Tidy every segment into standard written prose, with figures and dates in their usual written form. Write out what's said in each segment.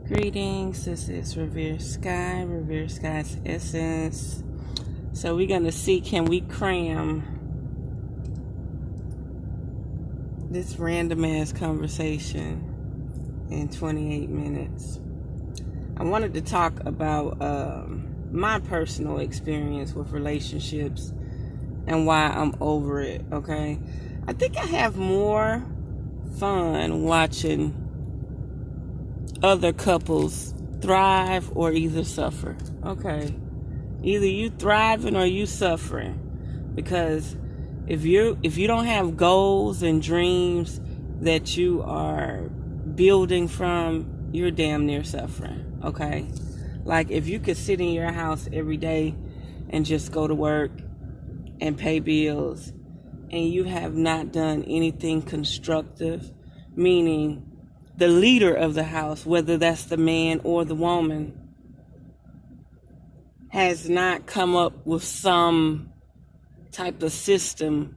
Greetings, this is RevereSkye, RevereSkye's Essence. So we're going to see, can we cram this random ass conversation in 28 minutes? I wanted to talk about my personal experience with relationships and why I'm over it, okay? I think I have more fun watching other couples thrive or either suffer. Okay, either you thriving or you suffering, because if you don't have goals and dreams that you are building from, you're damn near suffering. Okay, like if you could sit in your house every day and just go to work and pay bills and you have not done anything constructive, meaning the leader of the house, whether that's the man or the woman, has not come up with some type of system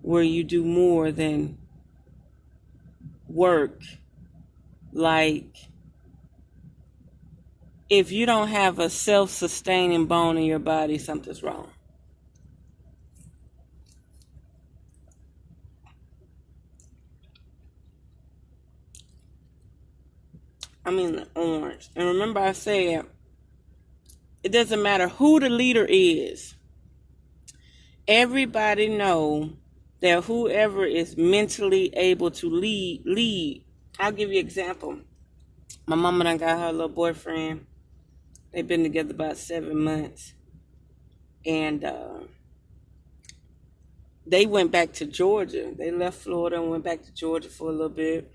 where you do more than work. Like, if you don't have a self-sustaining bone in your body, something's wrong. I mean the orange. And remember I said, it doesn't matter who the leader is. Everybody know that whoever is mentally able to lead. I'll give you an example. My mama done got her little boyfriend. They've been together about 7 months. And they went back to Georgia. They left Florida and went back to Georgia for a little bit.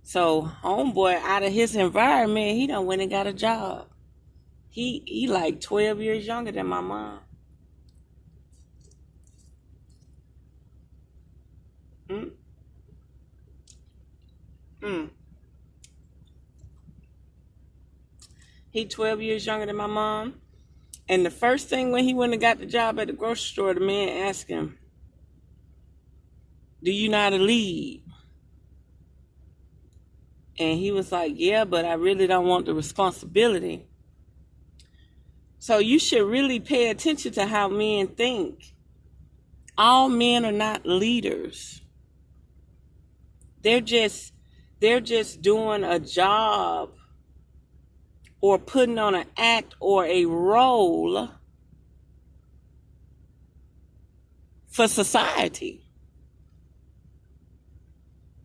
So homeboy, out of his environment, he done went and got a job. He like 12 years younger than my mom. He 12 years younger than my mom. And the first thing when he went and got the job at the grocery store, the man asked him, "Do you know how to lead?" And he was like, "Yeah, but I really don't want the responsibility." So you should really pay attention to how men think. All men are not leaders. They're just doing a job or putting on an act or a role for society.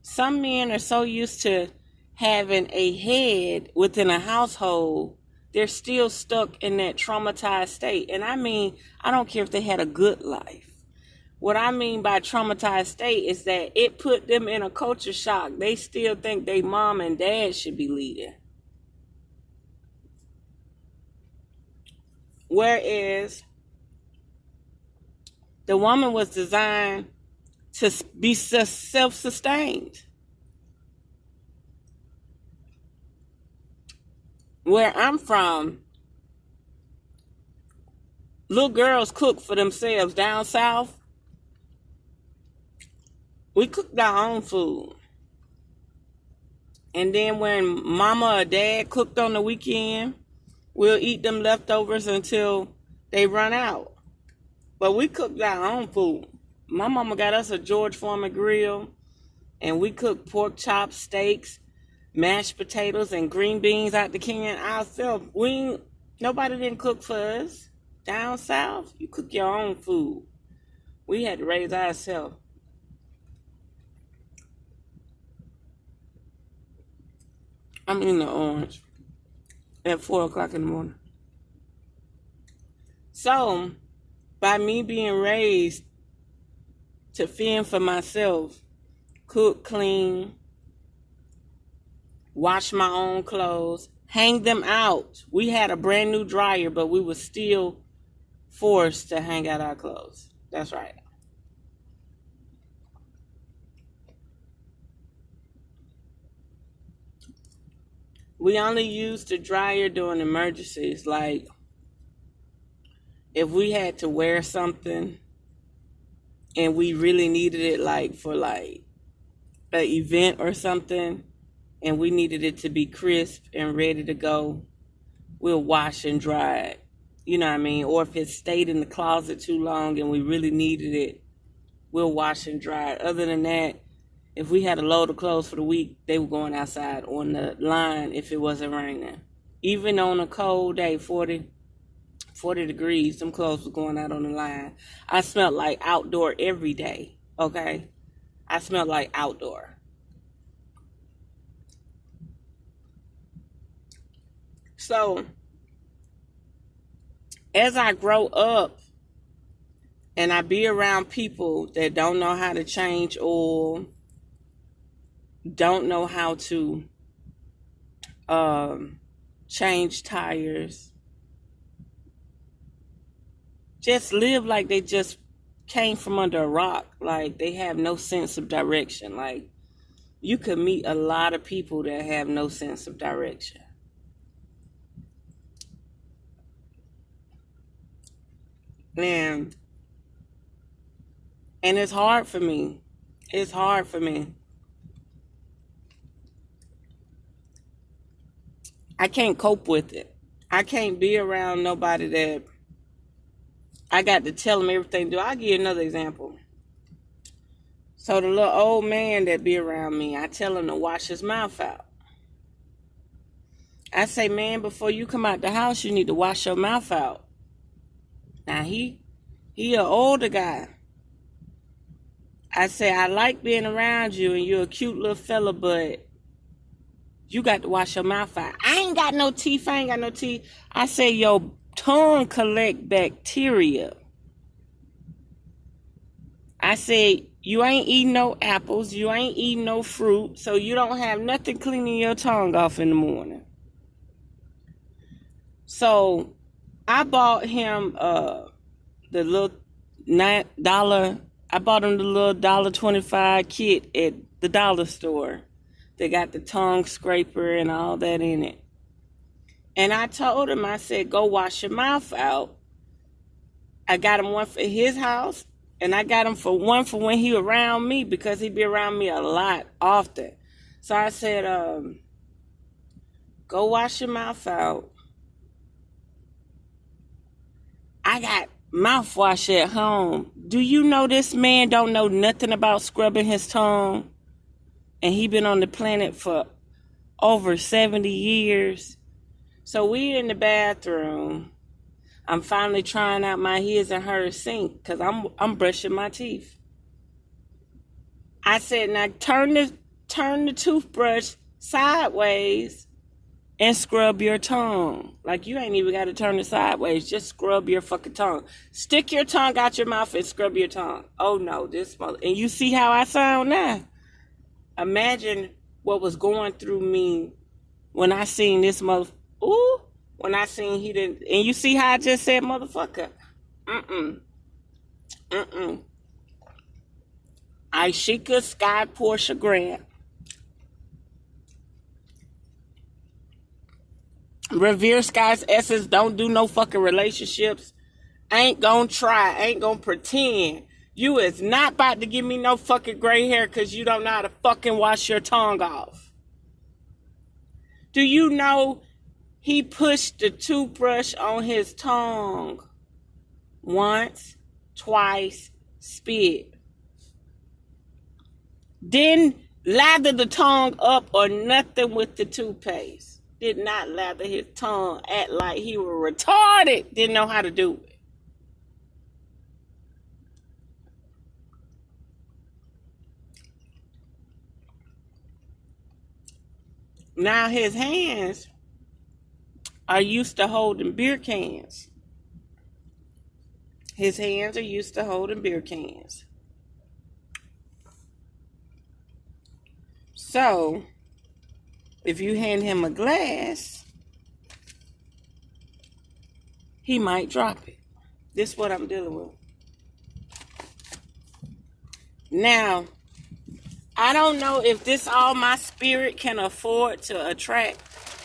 Some men are so used to having a head within a household, they're still stuck in that traumatized state. And I mean, I don't care if they had a good life. What I mean by traumatized state is that it put them in a culture shock. They still think they mom and dad should be leading. Whereas the woman was designed to be self-sustained. Where I'm from, little girls cook for themselves. Down south, we cooked our own food. And then when mama or dad cooked on the weekend, we'll eat them leftovers until they run out. But we cooked our own food. My mama got us a George Foreman grill, and we cooked pork chops, steaks, mashed potatoes, and green beans out the can ourselves. Nobody didn't cook for us. Down south, you cook your own food. We had to raise ourselves. I'm eating the orange at 4 o'clock in the morning. So, by me being raised to fend for myself, cook, clean, wash my own clothes, hang them out. We had a brand new dryer, but we were still forced to hang out our clothes. That's right. We only used the dryer during emergencies. Like, if we had to wear something and we really needed it, like for like an event or something, and we needed it to be crisp and ready to go, we'll wash and dry it. You know what I mean? Or if it stayed in the closet too long and we really needed it, we'll wash and dry it. Other than that, if we had a load of clothes for the week, they were going outside on the line if it wasn't raining. Even on a cold day, 40 degrees, them clothes were going out on the line. I smelled like outdoor every day, okay? I smelled like outdoor. So, as I grow up and I be around people that don't know how to change oil, don't know how to change tires, just live like they just came from under a rock, like they have no sense of direction. Like, you could meet a lot of people that have no sense of direction. And it's hard for me. It's hard for me. I can't cope with it. I can't be around nobody that I got to tell them everything to do. I'll give you another example. So the little old man that be around me, I tell him to wash his mouth out. I say, man, before you come out the house, you need to wash your mouth out. Now, he an older guy. I say, I like being around you, and you're a cute little fella, but you got to wash your mouth out. I ain't got no teeth. I say, your tongue collect bacteria. I say, you ain't eating no apples. You ain't eating no fruit. So you don't have nothing cleaning your tongue off in the morning. So I bought him the little $9. I bought him the little $1.25 kit at the dollar store. They got the tongue scraper and all that in it. And I told him, I said, go wash your mouth out. I got him one for his house, and I got him for one for when he around me, because he be around me a lot, often. So I said, go wash your mouth out. I got mouthwash at home. Do you know this man don't know nothing about scrubbing his tongue? And he been on the planet for over 70 years. So we in the bathroom. I'm finally trying out my his and her sink because I'm brushing my teeth. I said, now turn the toothbrush sideways and scrub your tongue. Like, you ain't even got to turn it sideways. Just scrub your fucking tongue. Stick your tongue out your mouth and scrub your tongue. Oh no, and you see how I sound now? Imagine what was going through me when I seen this when I seen he didn't, and you see how I just said motherfucker? Ishika Sky Portia Grant. RevereSkye's essence, don't do no fucking relationships. Ain't gonna try, ain't gonna pretend. You is not about to give me no fucking gray hair because you don't know how to fucking wash your tongue off. Do you know he pushed the toothbrush on his tongue once, twice, spit. Didn't lather the tongue up or nothing with the toothpaste. Did not lather his tongue, act like he was retarded. Didn't know how to do it. Now his hands are used to holding beer cans. His hands are used to holding beer cans. So, if you hand him a glass, he might drop it. This is what I'm dealing with. Now, I don't know if this all my spirit can afford to attract,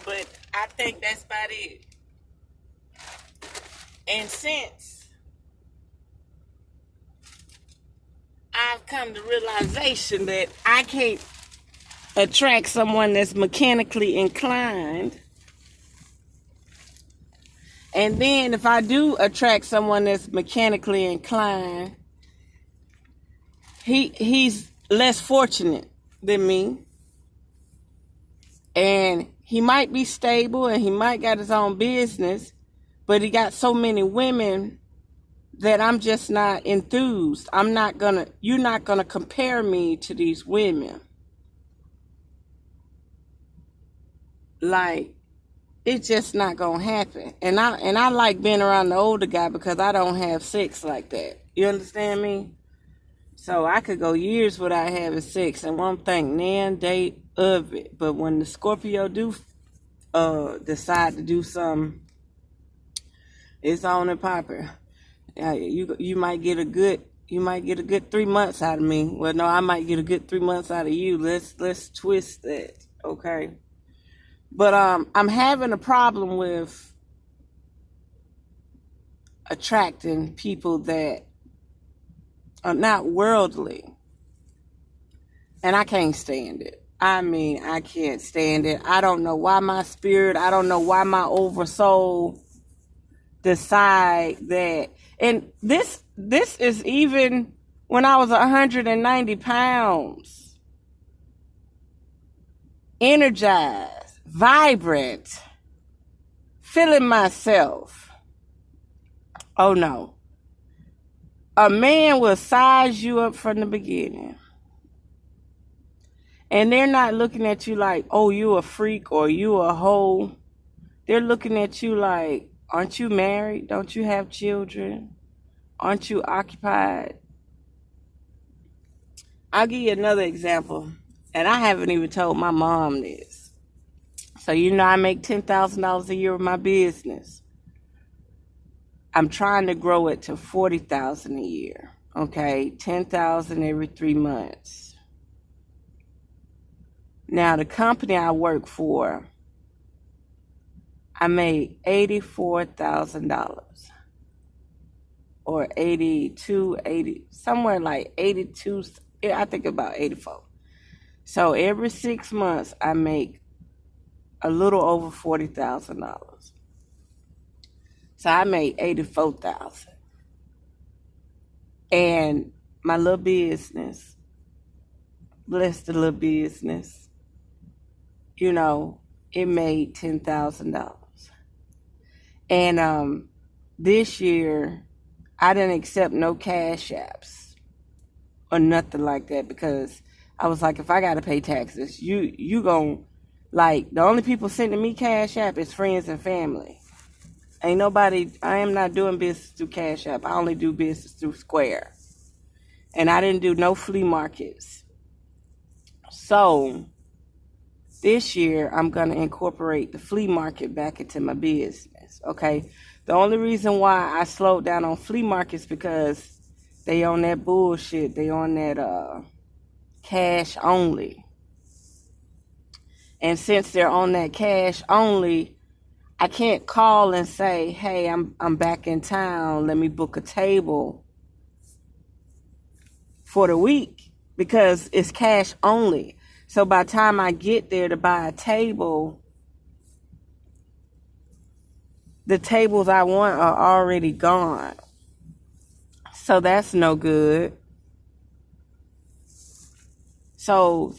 but I think that's about it. And since I've come to realization that I can't attract someone that's mechanically inclined. And then if I do attract someone that's mechanically inclined, he's less fortunate than me. And he might be stable and he might got his own business, but he got so many women that I'm just not enthused. You're not gonna compare me to these women. Like, it's just not gonna happen. And I like being around the older guy because I don't have sex like that. You understand me? So I could go years without having sex and won't think nan day of it. But when the Scorpio do decide to do something, it's on and popping. You might get a good 3 months out of me. Well, no, I might get a good 3 months out of you. Let's twist that, okay? But I'm having a problem with attracting people that are not worldly, and I can't stand it. I mean, I can't stand it. I don't know why my spirit, I don't know why my oversoul decide that. And this is even when I was 190 pounds, energized, vibrant, feeling myself. Oh no. A man will size you up from the beginning. And they're not looking at you like, oh, you a freak or you a hoe. They're looking at you like, aren't you married? Don't you have children? Aren't you occupied? I'll give you another example. And I haven't even told my mom this. So I make $10,000 a year with my business. I'm trying to grow it to $40,000 a year. Okay, $10,000 every 3 months. Now the company I work for, I made $84,000 or 80, somewhere like 82. I think about 84. So every 6 months I make a little over $40,000. So I made $84,000. And my little business, bless the little business, it made $10,000. And this year, I didn't accept no cash apps or nothing like that because I was like, if I got to pay taxes, you gon' like, the only people sending me cash app is friends and family. Ain't nobody, I am not doing business through Cash App. I only do business through Square. And I didn't do no flea markets. So this year, I'm going to incorporate the flea market back into my business, okay? The only reason why I slowed down on flea markets because they on that bullshit. They on that cash only. And since they're on that cash only, I can't call and say, hey, I'm back in town. Let me book a table for the week because it's cash only. So by the time I get there to buy a table, the tables I want are already gone. So that's no good. So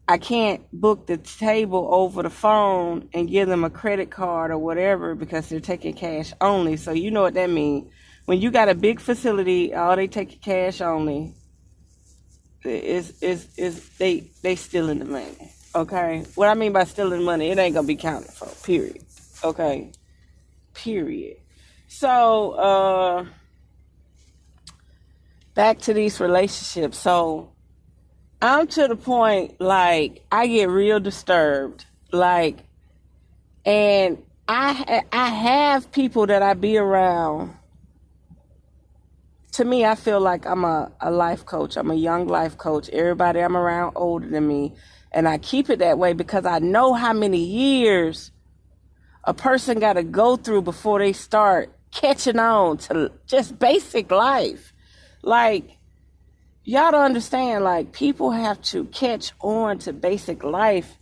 I can't book the table over the phone and give them a credit card or whatever because they're taking cash only. So you know what that means. When you got a big facility, all they take cash only. They stealing the money. Okay? What I mean by stealing money, it ain't gonna be counted for. Period. Okay? Period. So back to these relationships. So I'm to the point, like, I get real disturbed, like, and I have people that I be around. To me, I feel like I'm a life coach. I'm a young life coach. Everybody I'm around older than me, and I keep it that way because I know how many years a person got to go through before they start catching on to just basic life. Like, y'all don't understand, like, people have to catch on to basic life.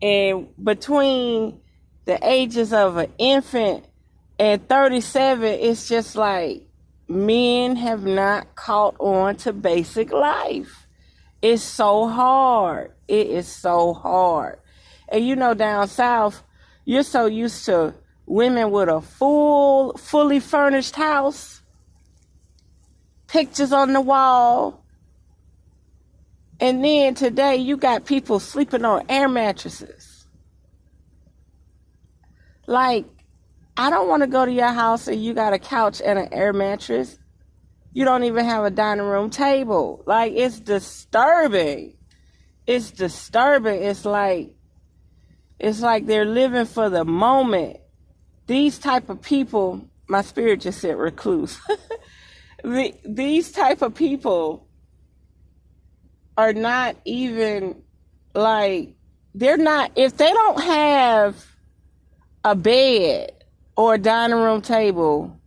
And between the ages of an infant and 37, it's just like men have not caught on to basic life. It's so hard. It is so hard. And you know, down south, you're so used to women with a fully furnished house, pictures on the wall. And then today you got people sleeping on air mattresses. Like, I don't want to go to your house and you got a couch and an air mattress. You don't even have a dining room table. Like, it's disturbing. It's disturbing. It's like they're living for the moment. These type of people, my spirit just said recluse. These type of people are not even, like, they're not, if they don't have a bed or a dining room table,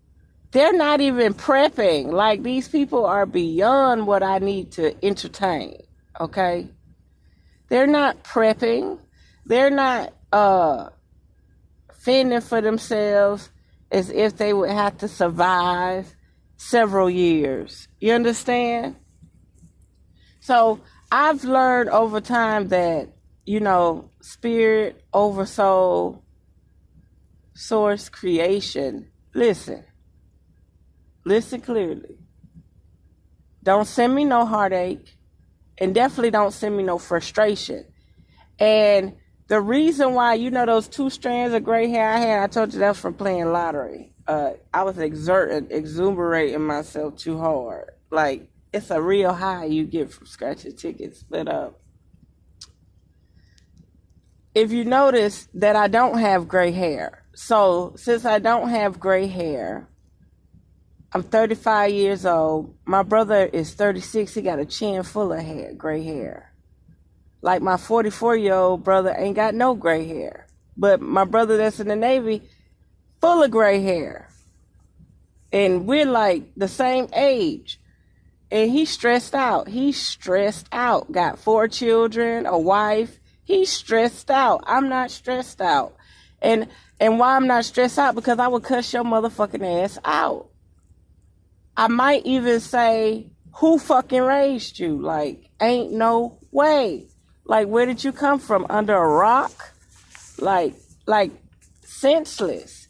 they're not even prepping. Like, these people are beyond what I need to entertain, okay? They're not prepping. They're not fending for themselves as if they would have to survive several years. You understand? So I've learned over time that, you know, spirit over soul, source, creation. Listen clearly. Don't send me no heartache, and definitely don't send me no frustration. And the reason why, you know, those 2 strands of gray hair I had, I told you that was from playing lottery. I was exuberating myself too hard. Like, it's a real high you get from scratching tickets. But if you notice that I don't have gray hair, so since I don't have gray hair, I'm 35 years old. My brother is 36. He got a chin full of hair, gray hair. Like, my 44-year-old brother ain't got no gray hair. But my brother that's in the Navy, full of gray hair. And we're like the same age. And he's stressed out. He's stressed out. Got 4 children, a wife. He's stressed out. I'm not stressed out. And why I'm not stressed out? Because I would cuss your motherfucking ass out. I might even say, who fucking raised you? Like, ain't no way. Like, where did you come from? Under a rock? Like senseless.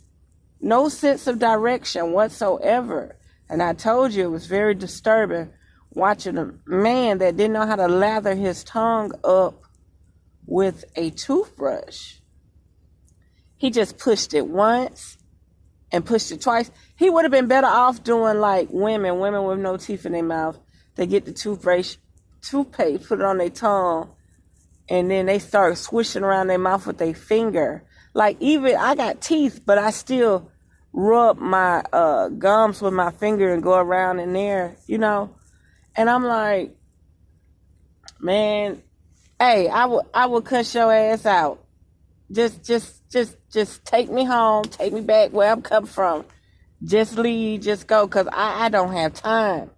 No sense of direction whatsoever. And I told you it was very disturbing watching a man that didn't know how to lather his tongue up with a toothbrush. He just pushed it once and pushed it twice. He would have been better off doing like women with no teeth in their mouth. They get the toothpaste, put it on their tongue, and then they start swishing around their mouth with their finger. Like, even I got teeth, but I still rub my gums with my finger and go around in there, you know. And I'm like, man, hey, I would cuss your ass out. Just take me home, take me back where I'm coming from. Just leave, just go, because I don't have time.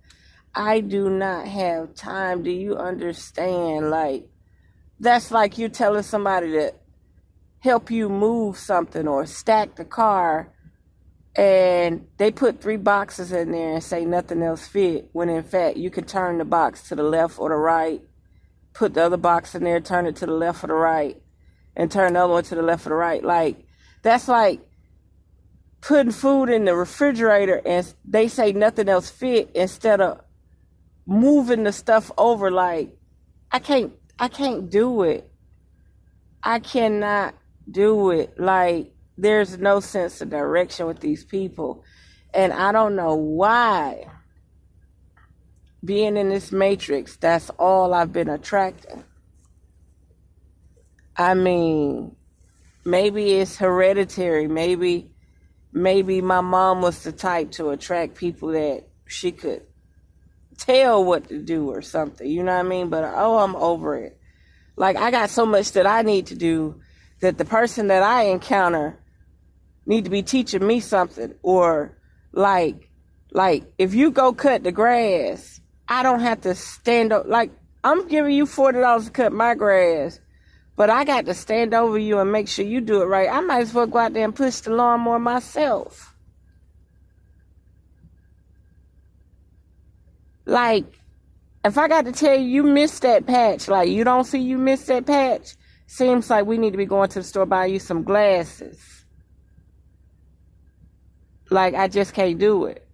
I do not have time. Do you understand? Like, that's like you telling somebody to help you move something or stack the car, and they put 3 boxes in there and say nothing else fit, when in fact you could turn the box to the left or the right, put the other box in there, turn it to the left or the right, and turn the other one to the left or the right. Like, that's like putting food in the refrigerator and they say nothing else fit, instead of moving the stuff over. Like, I can't do it. I cannot do it. Like, there's no sense of direction with these people. And I don't know why, being in this matrix, that's all I've been attracting. I mean, maybe it's hereditary. Maybe my mom was the type to attract people that she could tell what to do or something. You know what I mean? But, I'm over it. Like, I got so much that I need to do that the person that I encounter need to be teaching me something. Or like if you go cut the grass I don't have to stand up. Like, I'm giving you $40 to cut my grass, but I got to stand over you and make sure you do it right. I might as well go out there and push the lawnmower myself. Like, if I got to tell you, you missed that patch, like, you don't see you missed that patch, seems like we need to be going to the store buying you some glasses. Like, I just can't do it.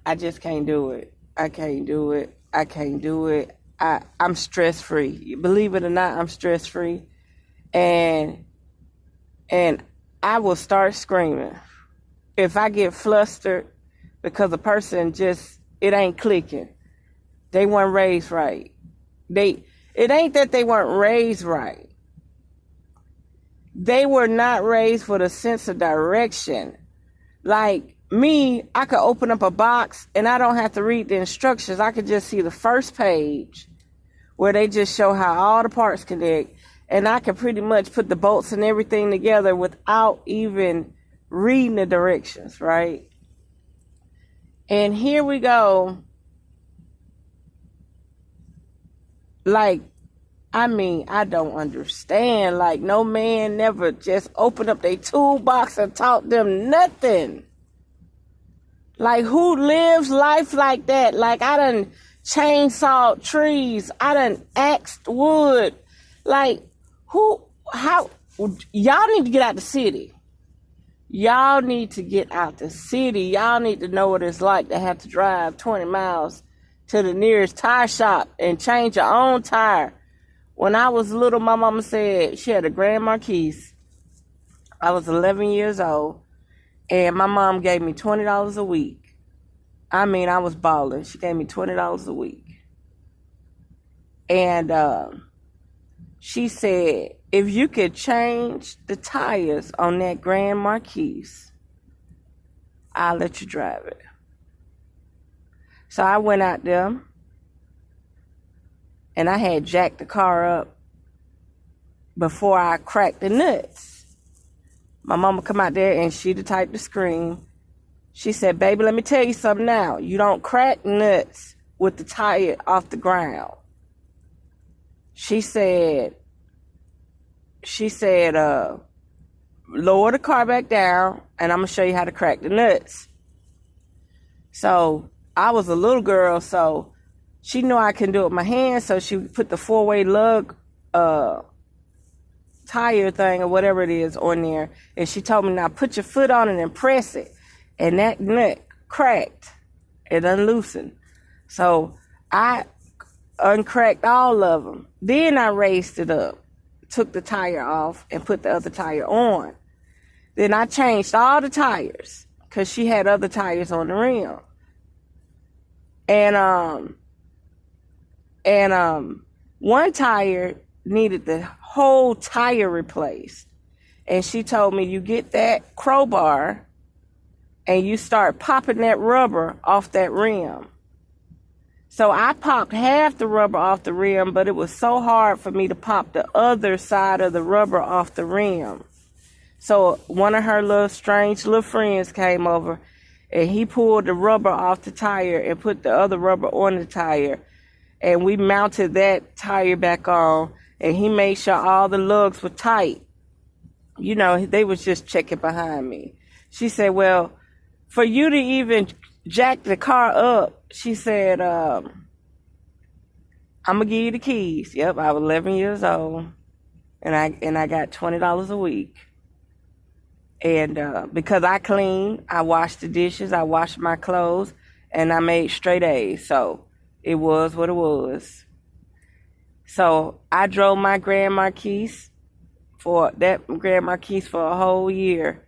I just can't do it. I can't do it. I can't do it. I'm stress-free. Believe it or not, I'm stress-free. And I will start screaming. If I get flustered because a person just, it ain't clicking. They weren't raised right. It ain't that they weren't raised right. They were not raised with a sense of direction. Like me, I could open up a box and I don't have to read the instructions. I could just see the first page where they just show how all the parts connect. And I can pretty much put the bolts and everything together without even reading the directions, right? And here we go. Like, I mean, I don't understand. Like, no man never just opened up their toolbox and taught them nothing. Like, who lives life like that? Like, I done chainsawed trees. I done axed wood. Like, how, y'all need to get out the city. Y'all need to get out the city. Y'all need to know what it's like to have to drive 20 miles to the nearest tire shop and change your own tire. When I was little, my mama said she had a Grand Marquise. I was 11 years old, and my mom gave me $20 a week. I mean, I was balling. She gave me $20 a week. And she said, if you could change the tires on that Grand Marquise, I'll let you drive it. So I went out there, and I had jacked the car up before I cracked the nuts. My mama come out there, and she the type to scream. She said, baby, let me tell you something now. You don't crack nuts with the tire off the ground. She said, lower the car back down, and I'm going to show you how to crack the nuts. So I was a little girl, so she knew I couldn't do it with my hands, so she put the 4-way lug tire thing or whatever it is on there, and she told me, now put your foot on it and press it. And that nut cracked. It unloosened. So I uncracked all of them. Then I raised it up, took the tire off, and put the other tire on. Then I changed all the tires because she had other tires on the rim. And one tire needed the whole tire replaced. And she told me, you get that crowbar and you start popping that rubber off that rim. So I popped half the rubber off the rim, but it was so hard for me to pop the other side of the rubber off the rim. So one of her little strange little friends came over, and he pulled the rubber off the tire and put the other rubber on the tire. And we mounted that tire back on, and he made sure all the lugs were tight. You know, they was just checking behind me. She said, well, for you to even jack the car up, she said, I'm going to give you the keys. Yep, I was 11 years old, and I got $20 a week. And because I cleaned, I washed the dishes, I washed my clothes, and I made straight A's. So it was what it was. So I drove my Grand Marquise for a whole year.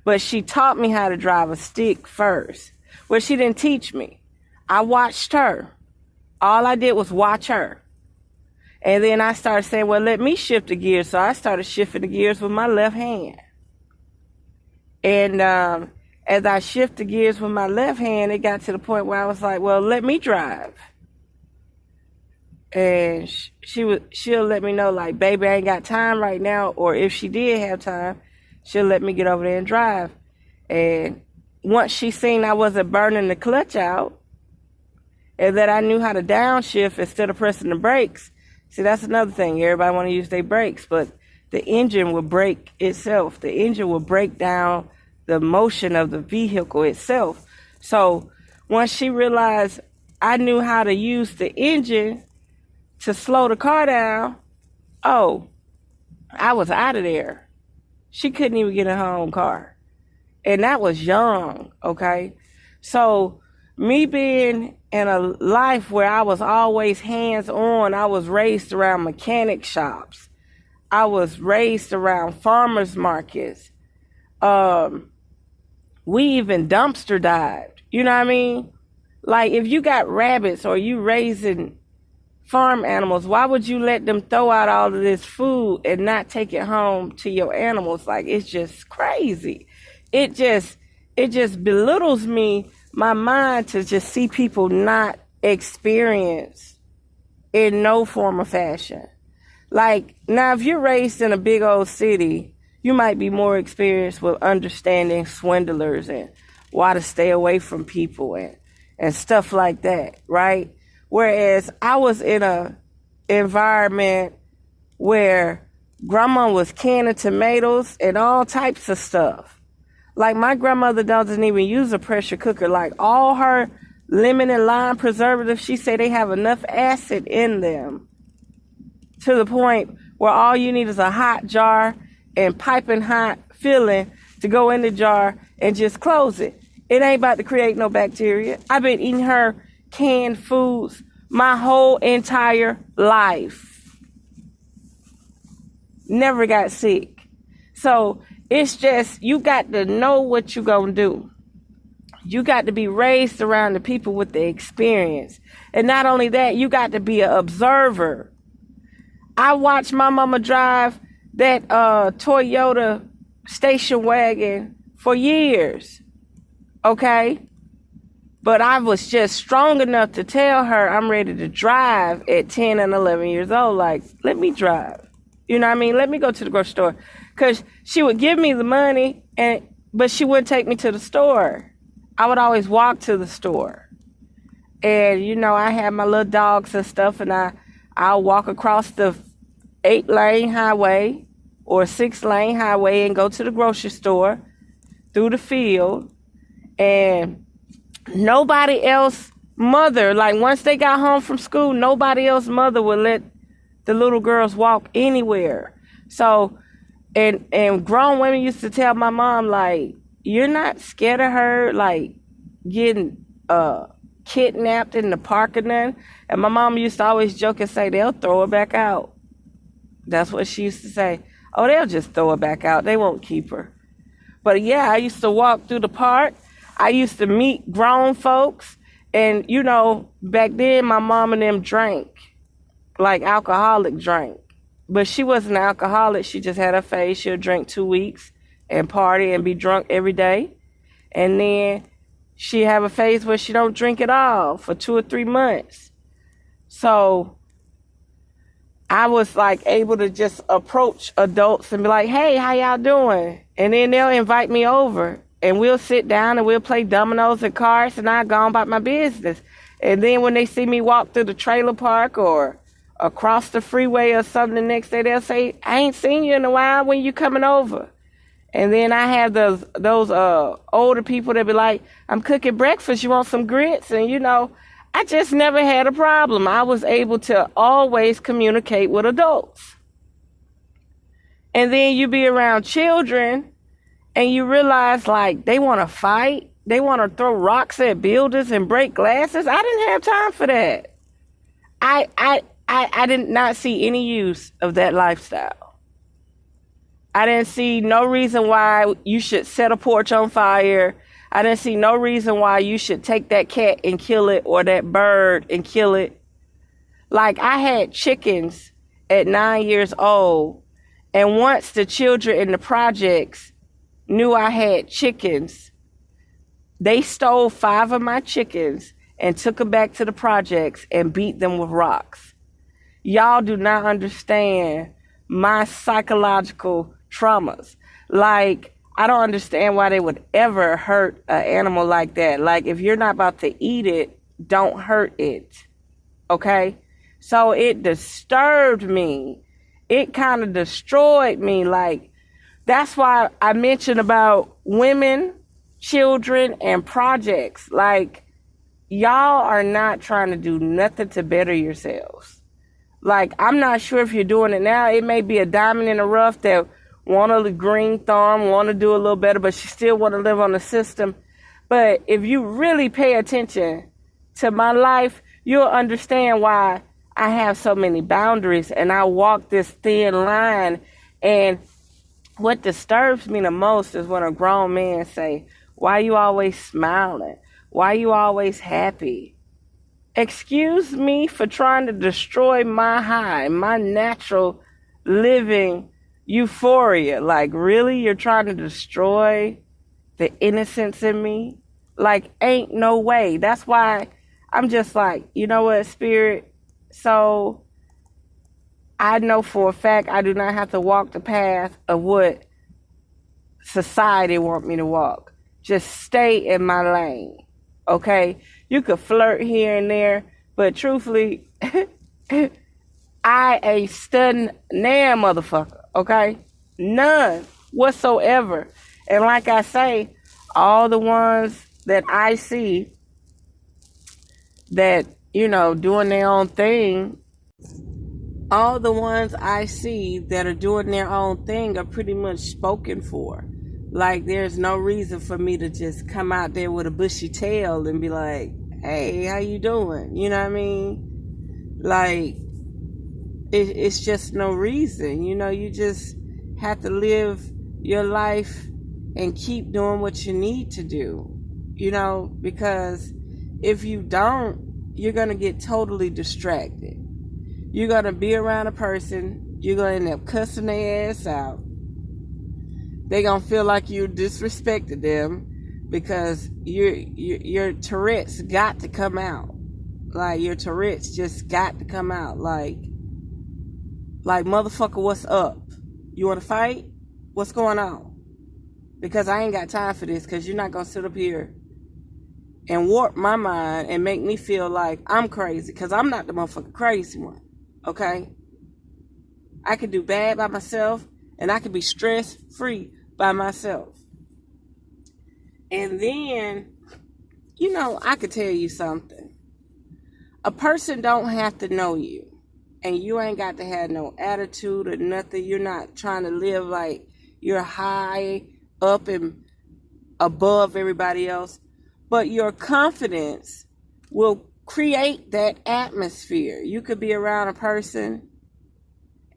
But she taught me how to drive a stick first. Well, she didn't teach me. I watched her. All I did was watch her. And then I started saying, well, let me shift the gears. So I started shifting the gears with my left hand. And as I shift the gears with my left hand, it got to the point where I was like, well, let me drive. And she'll let me know, like, baby, I ain't got time right now. Or if she did have time, she'll let me get over there and drive. And once she seen I wasn't burning the clutch out, and that I knew how to downshift instead of pressing the brakes. See, that's another thing. Everybody want to use their brakes, but the engine will break itself. The engine will break down the motion of the vehicle itself. So once she realized I knew how to use the engine to slow the car down, oh, I was out of there. She couldn't even get in her own car. And that was young, okay? So me being in a life where I was always hands-on, I was raised around mechanic shops. I was raised around farmers markets. We even dumpster dived. You know what I mean? Like, if you got rabbits or you raising farm animals, why would you let them throw out all of this food and not take it home to your animals? Like, it's just crazy. It just belittles me, my mind, to just see people not experience in no form or fashion. Like, now, if you're raised in a big old city, you might be more experienced with understanding swindlers and why to stay away from people and stuff like that, right? Whereas I was in a environment where grandma was canning tomatoes and all types of stuff. Like, my grandmother doesn't even use a pressure cooker. Like, all her lemon and lime preservatives, she said they have enough acid in them to the point where all you need is a hot jar and piping hot filling to go in the jar and just close it. It ain't about to create no bacteria. I've been eating her canned foods my whole entire life. Never got sick. So it's just, you got to know what you gonna do. You got to be raised around the people with the experience. And not only that, you got to be an observer. I watched my mama drive that Toyota station wagon for years, okay? But I was just strong enough to tell her I'm ready to drive at 10 and 11 years old. Like, let me drive. You know what I mean? Let me go to the grocery store. Because she would give me the money, but she wouldn't take me to the store. I would always walk to the store. And, you know, I had my little dogs and stuff, and I'll walk across the 8-lane highway or 6-lane highway and go to the grocery store through the field. And nobody else mother, like, once they got home from school, nobody else mother would let the little girls walk anywhere. So, and grown women used to tell my mom, like, you're not scared of her, like, getting kidnapped in the park or nothing. And my mom used to always joke and say, they'll throw her back out. That's what she used to say. Oh, they'll just throw her back out. They won't keep her. But yeah, I used to walk through the park. I used to meet grown folks. And, you know, back then my mom and them drank, like alcoholic drank. But she wasn't an alcoholic. She just had her phase. She'll drink 2 weeks and party and be drunk every day. And then she have a phase where she don't drink at all for 2 or 3 months. So I was like able to just approach adults and be like, hey, how y'all doing? And then they'll invite me over and we'll sit down and we'll play dominoes and cards, and I'll go on about my business. And then when they see me walk through the trailer park or across the freeway or something the next day, they'll say, I ain't seen you in a while, when you coming over? And then I have those older people that be like, I'm cooking breakfast, you want some grits? And, you know, I just never had a problem. I was able to always communicate with adults. And then you be around children and you realize, like, they want to fight. They want to throw rocks at buildings and break glasses. I didn't have time for that. I did not see any use of that lifestyle. I didn't see no reason why you should set a porch on fire. I didn't see no reason why you should take that cat and kill it or that bird and kill it. Like, I had chickens at 9 years old, and once the children in the projects knew I had chickens, they stole 5 of my chickens and took them back to the projects and beat them with rocks. Y'all do not understand my psychological traumas. Like, I don't understand why they would ever hurt an animal like that. Like, if you're not about to eat it, don't hurt it. Okay? So it disturbed me. It kind of destroyed me. Like, that's why I mentioned about women, children, and projects. Like, y'all are not trying to do nothing to better yourselves. Like, I'm not sure if you're doing it now. It may be a diamond in the rough that want a green thumb, want to do a little better, but she still want to live on the system. But if you really pay attention to my life, you'll understand why I have so many boundaries and I walk this thin line. And what disturbs me the most is when a grown man say, "Why you always smiling? Why you always happy?" Excuse me for trying to destroy my high, my natural living euphoria. Like, really? You're trying to destroy the innocence in me? Like, ain't no way. That's why I'm just like, you know what, Spirit? So I know for a fact I do not have to walk the path of what society want me to walk. Just stay in my lane. Okay? You could flirt here and there, but truthfully, I ain't studying nan motherfucker, okay? None whatsoever. And like I say, all the ones that I see that, you know, doing their own thing, all the ones I see that are doing their own thing are pretty much spoken for. Like, there's no reason for me to just come out there with a bushy tail and be like, "Hey, how you doing?" You know what I mean? Like, it's just no reason. You know, you just have to live your life and keep doing what you need to do. You know, because if you don't, you're going to get totally distracted. You're going to be around a person, you're going to end up cussing their ass out. They're going to feel like you disrespected them because your Tourette's got to come out. Like, your Tourette's just got to come out. Like, motherfucker, what's up? You want to fight? What's going on? Because I ain't got time for this, because you're not going to sit up here and warp my mind and make me feel like I'm crazy, because I'm not the motherfucking crazy one. Okay? I can do bad by myself, and I can be stress-free by myself. And then, you know, I could tell you something. A person don't have to know you. And you ain't got to have no attitude or nothing. You're not trying to live like you're high up and above everybody else. But your confidence will create that atmosphere. You could be around a person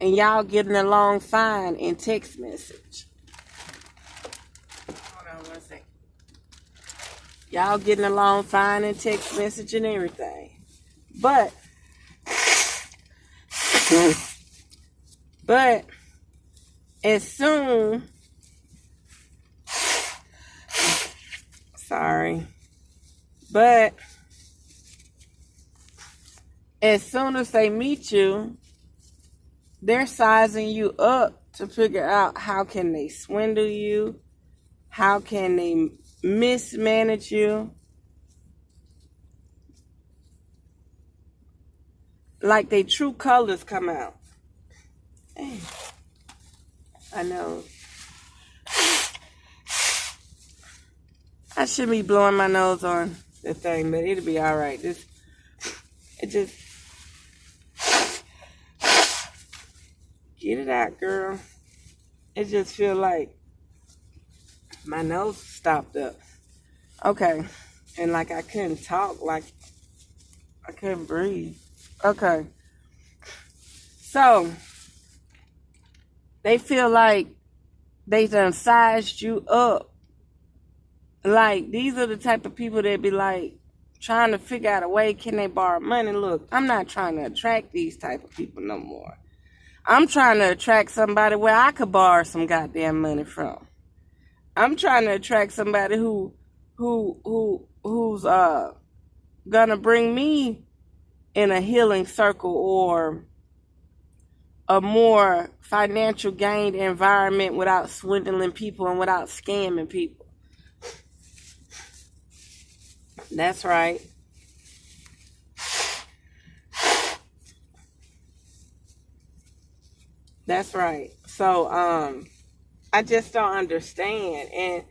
and y'all getting along fine in text message. Hold on one second. Y'all getting along fine in text message and everything. But as soon as they meet you, they're sizing you up to figure out how can they swindle you, how can they mismanage you. Like, their true colors come out. Dang. I know. I shouldn't be blowing my nose on the thing, but it'll be alright. Get it out, girl. It just feel like my nose stopped up. Okay. And like I couldn't talk, like I couldn't breathe. Okay. So, they feel like they done sized you up. Like, these are the type of people that be like trying to figure out a way, can they borrow money? Look, I'm not trying to attract these type of people no more. I'm trying to attract somebody where I could borrow some goddamn money from. I'm trying to attract somebody who's gonna bring me in a healing circle or a more financial gained environment without swindling people and without scamming people. That's right. That's right. So, I just don't understand. And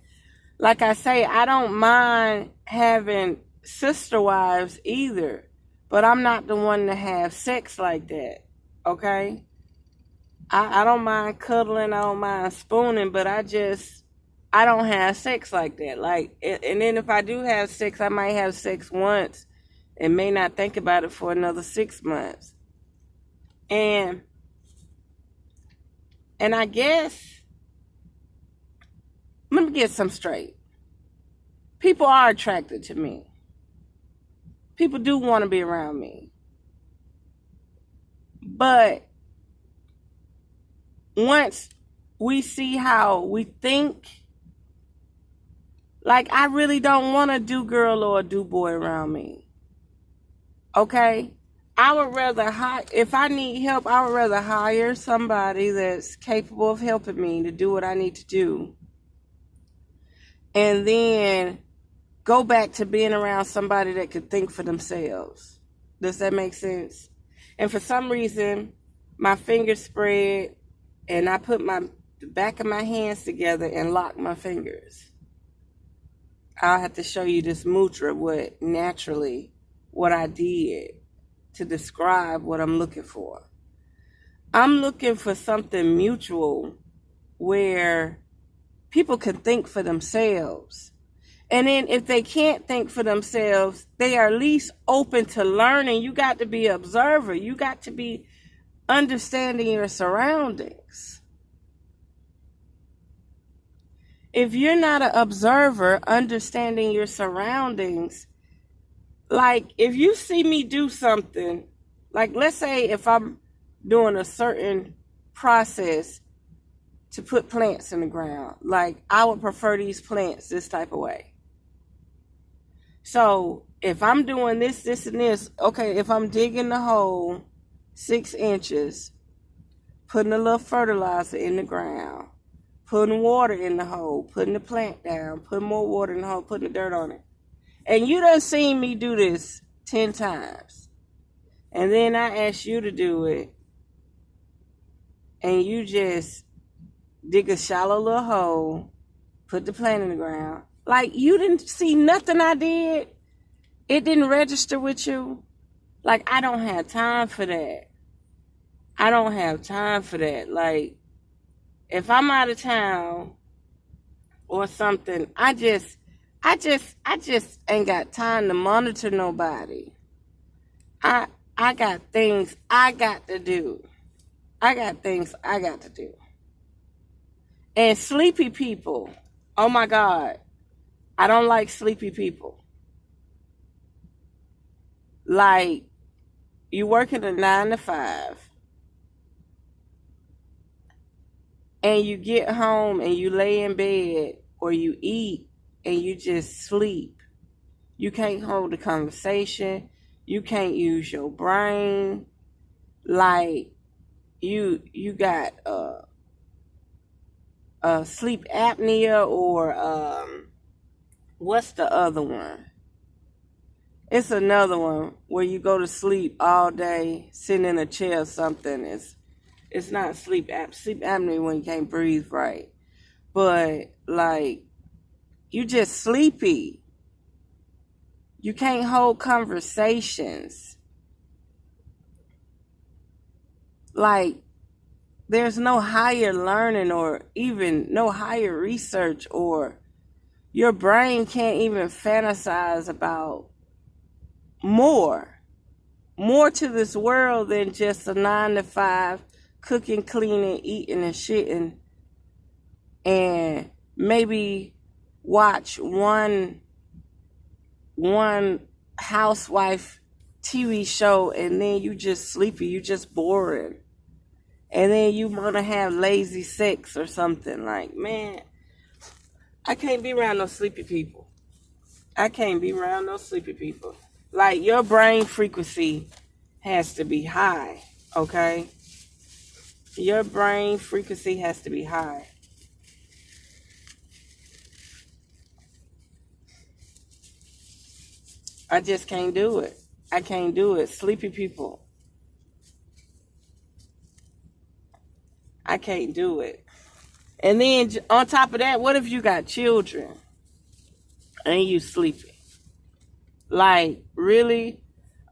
like I say, I don't mind having sister wives either, but I'm not the one to have sex like that. Okay? I don't mind cuddling, I don't mind spooning, but I don't have sex like that. Like, and then if I do have sex, I might have sex once and may not think about it for another 6 months. And I guess, let me get some straight. People are attracted to me. People do want to be around me. But once we see how we think, like, I really don't want a do girl or a do boy around me. Okay? I would rather if I need help, I would rather hire somebody that's capable of helping me to do what I need to do. And then go back to being around somebody that could think for themselves. Does that make sense? And for some reason, my fingers spread and I put the back of my hands together and lock my fingers. I'll have to show you this mutra, what I did to describe what I'm looking for. I'm looking for something mutual where people can think for themselves. And then if they can't think for themselves, they are at least open to learning. You got to be an observer. You got to be understanding your surroundings. If you're not an observer, understanding your surroundings, like if you see me do something, like let's say if I'm doing a certain process to put plants in the ground, like I would prefer these plants this type of way. So if I'm doing this, this, and this, okay, if I'm digging the hole 6 inches, putting a little fertilizer in the ground, putting water in the hole, putting the plant down, putting more water in the hole, putting the dirt on it. And you done seen me do this 10 times. And then I ask you to do it. And you just dig a shallow little hole, put the plant in the ground. Like, you didn't see nothing I did. It didn't register with you. Like, I don't have time for that. I don't have time for that. Like, if I'm out of town or something, I just ain't got time to monitor nobody. I got things I got to do. I got things I got to do. And sleepy people, oh my God, I don't like sleepy people. Like, you working a 9 to 5, and you get home and you lay in bed or you eat and you just sleep. You can't hold a conversation. You can't use your brain. Like, you got sleep apnea or what's the other one? It's another one where you go to sleep all day, sitting in a chair or something. It's not sleep apnea when you can't breathe right. But, like, you just sleepy. You can't hold conversations. Like, there's no higher learning or even no higher research, or your brain can't even fantasize about more to this world than just a 9 to 5 cooking, cleaning, eating, and shitting, and maybe watch one housewife TV show, and then you just sleepy, you just boring, and then you want to have lazy sex or something. Like, man, I can't be around no sleepy people. I can't be around no sleepy people. Like, your brain frequency has to be high, okay? Your brain frequency has to be high. I just can't do it. I can't do it. Sleepy people. I can't do it. And then on top of that, what if you got children and you sleepy? Like, really?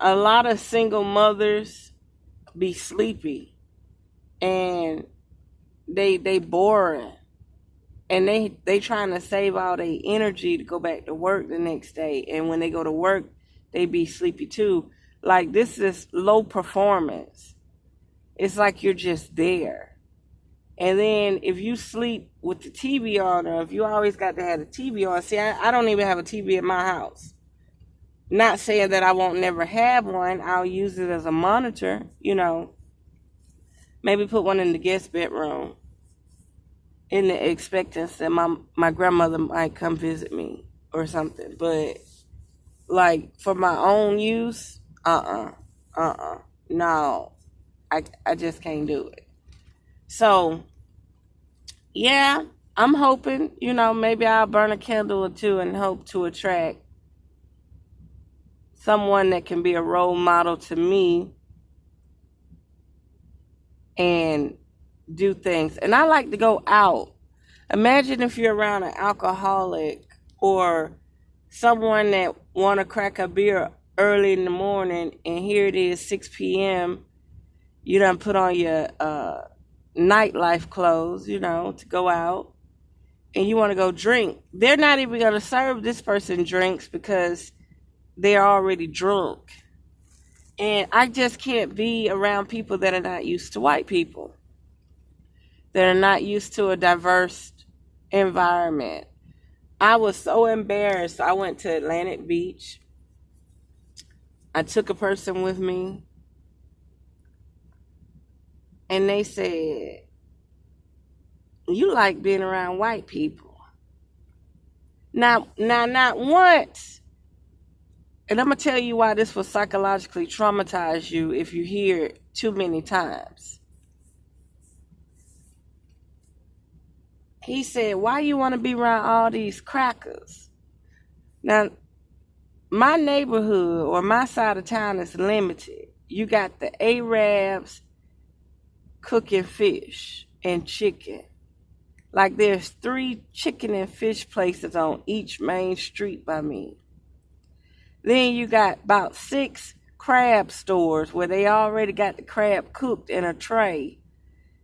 A lot of single mothers be sleepy and they boring. And they trying to save all their energy to go back to work the next day. And when they go to work, they be sleepy too. Like, this is low performance. It's like you're just there. And then if you sleep with the TV on, or if you always got to have the TV on. See, I don't even have a TV in my house. Not saying that I won't never have one. I'll use it as a monitor, you know. Maybe put one in the guest bedroom, in the expectance that my grandmother might come visit me or something. But, like, for my own use, no, I just can't do it. So, yeah, I'm hoping, you know, maybe I'll burn a candle or two and hope to attract someone that can be a role model to me and do things. And I like to go out. Imagine if you're around an alcoholic or someone that want to crack a beer early in the morning, and here it is 6 p.m. You done put on your nightlife clothes, you know, to go out, and you want to go drink. They're not even going to serve this person drinks because they're already drunk. And I just can't be around people that are not used to white people, that are not used to a diverse environment. I was so embarrassed. I went to Atlantic Beach. I took a person with me, and they said, "You like being around white people." Now, not once. And I'm going to tell you why this will psychologically traumatize you if you hear it too many times. He said, "Why you want to be around all these crackers?" Now, my neighborhood or my side of town is limited. You got the Arabs cooking fish and chicken. Like, there's 3 chicken and fish places on each main street by me. Then you got about 6 crab stores where they already got the crab cooked in a tray,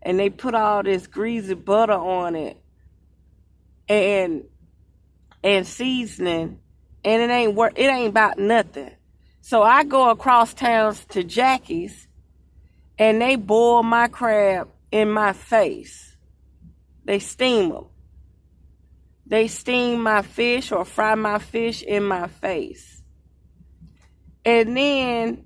and they put all this greasy butter on it and seasoning, and it ain't about nothing. So I go across towns to Jackie's, and they boil my crab in my face. They steam them. They steam my fish or fry my fish in my face. And then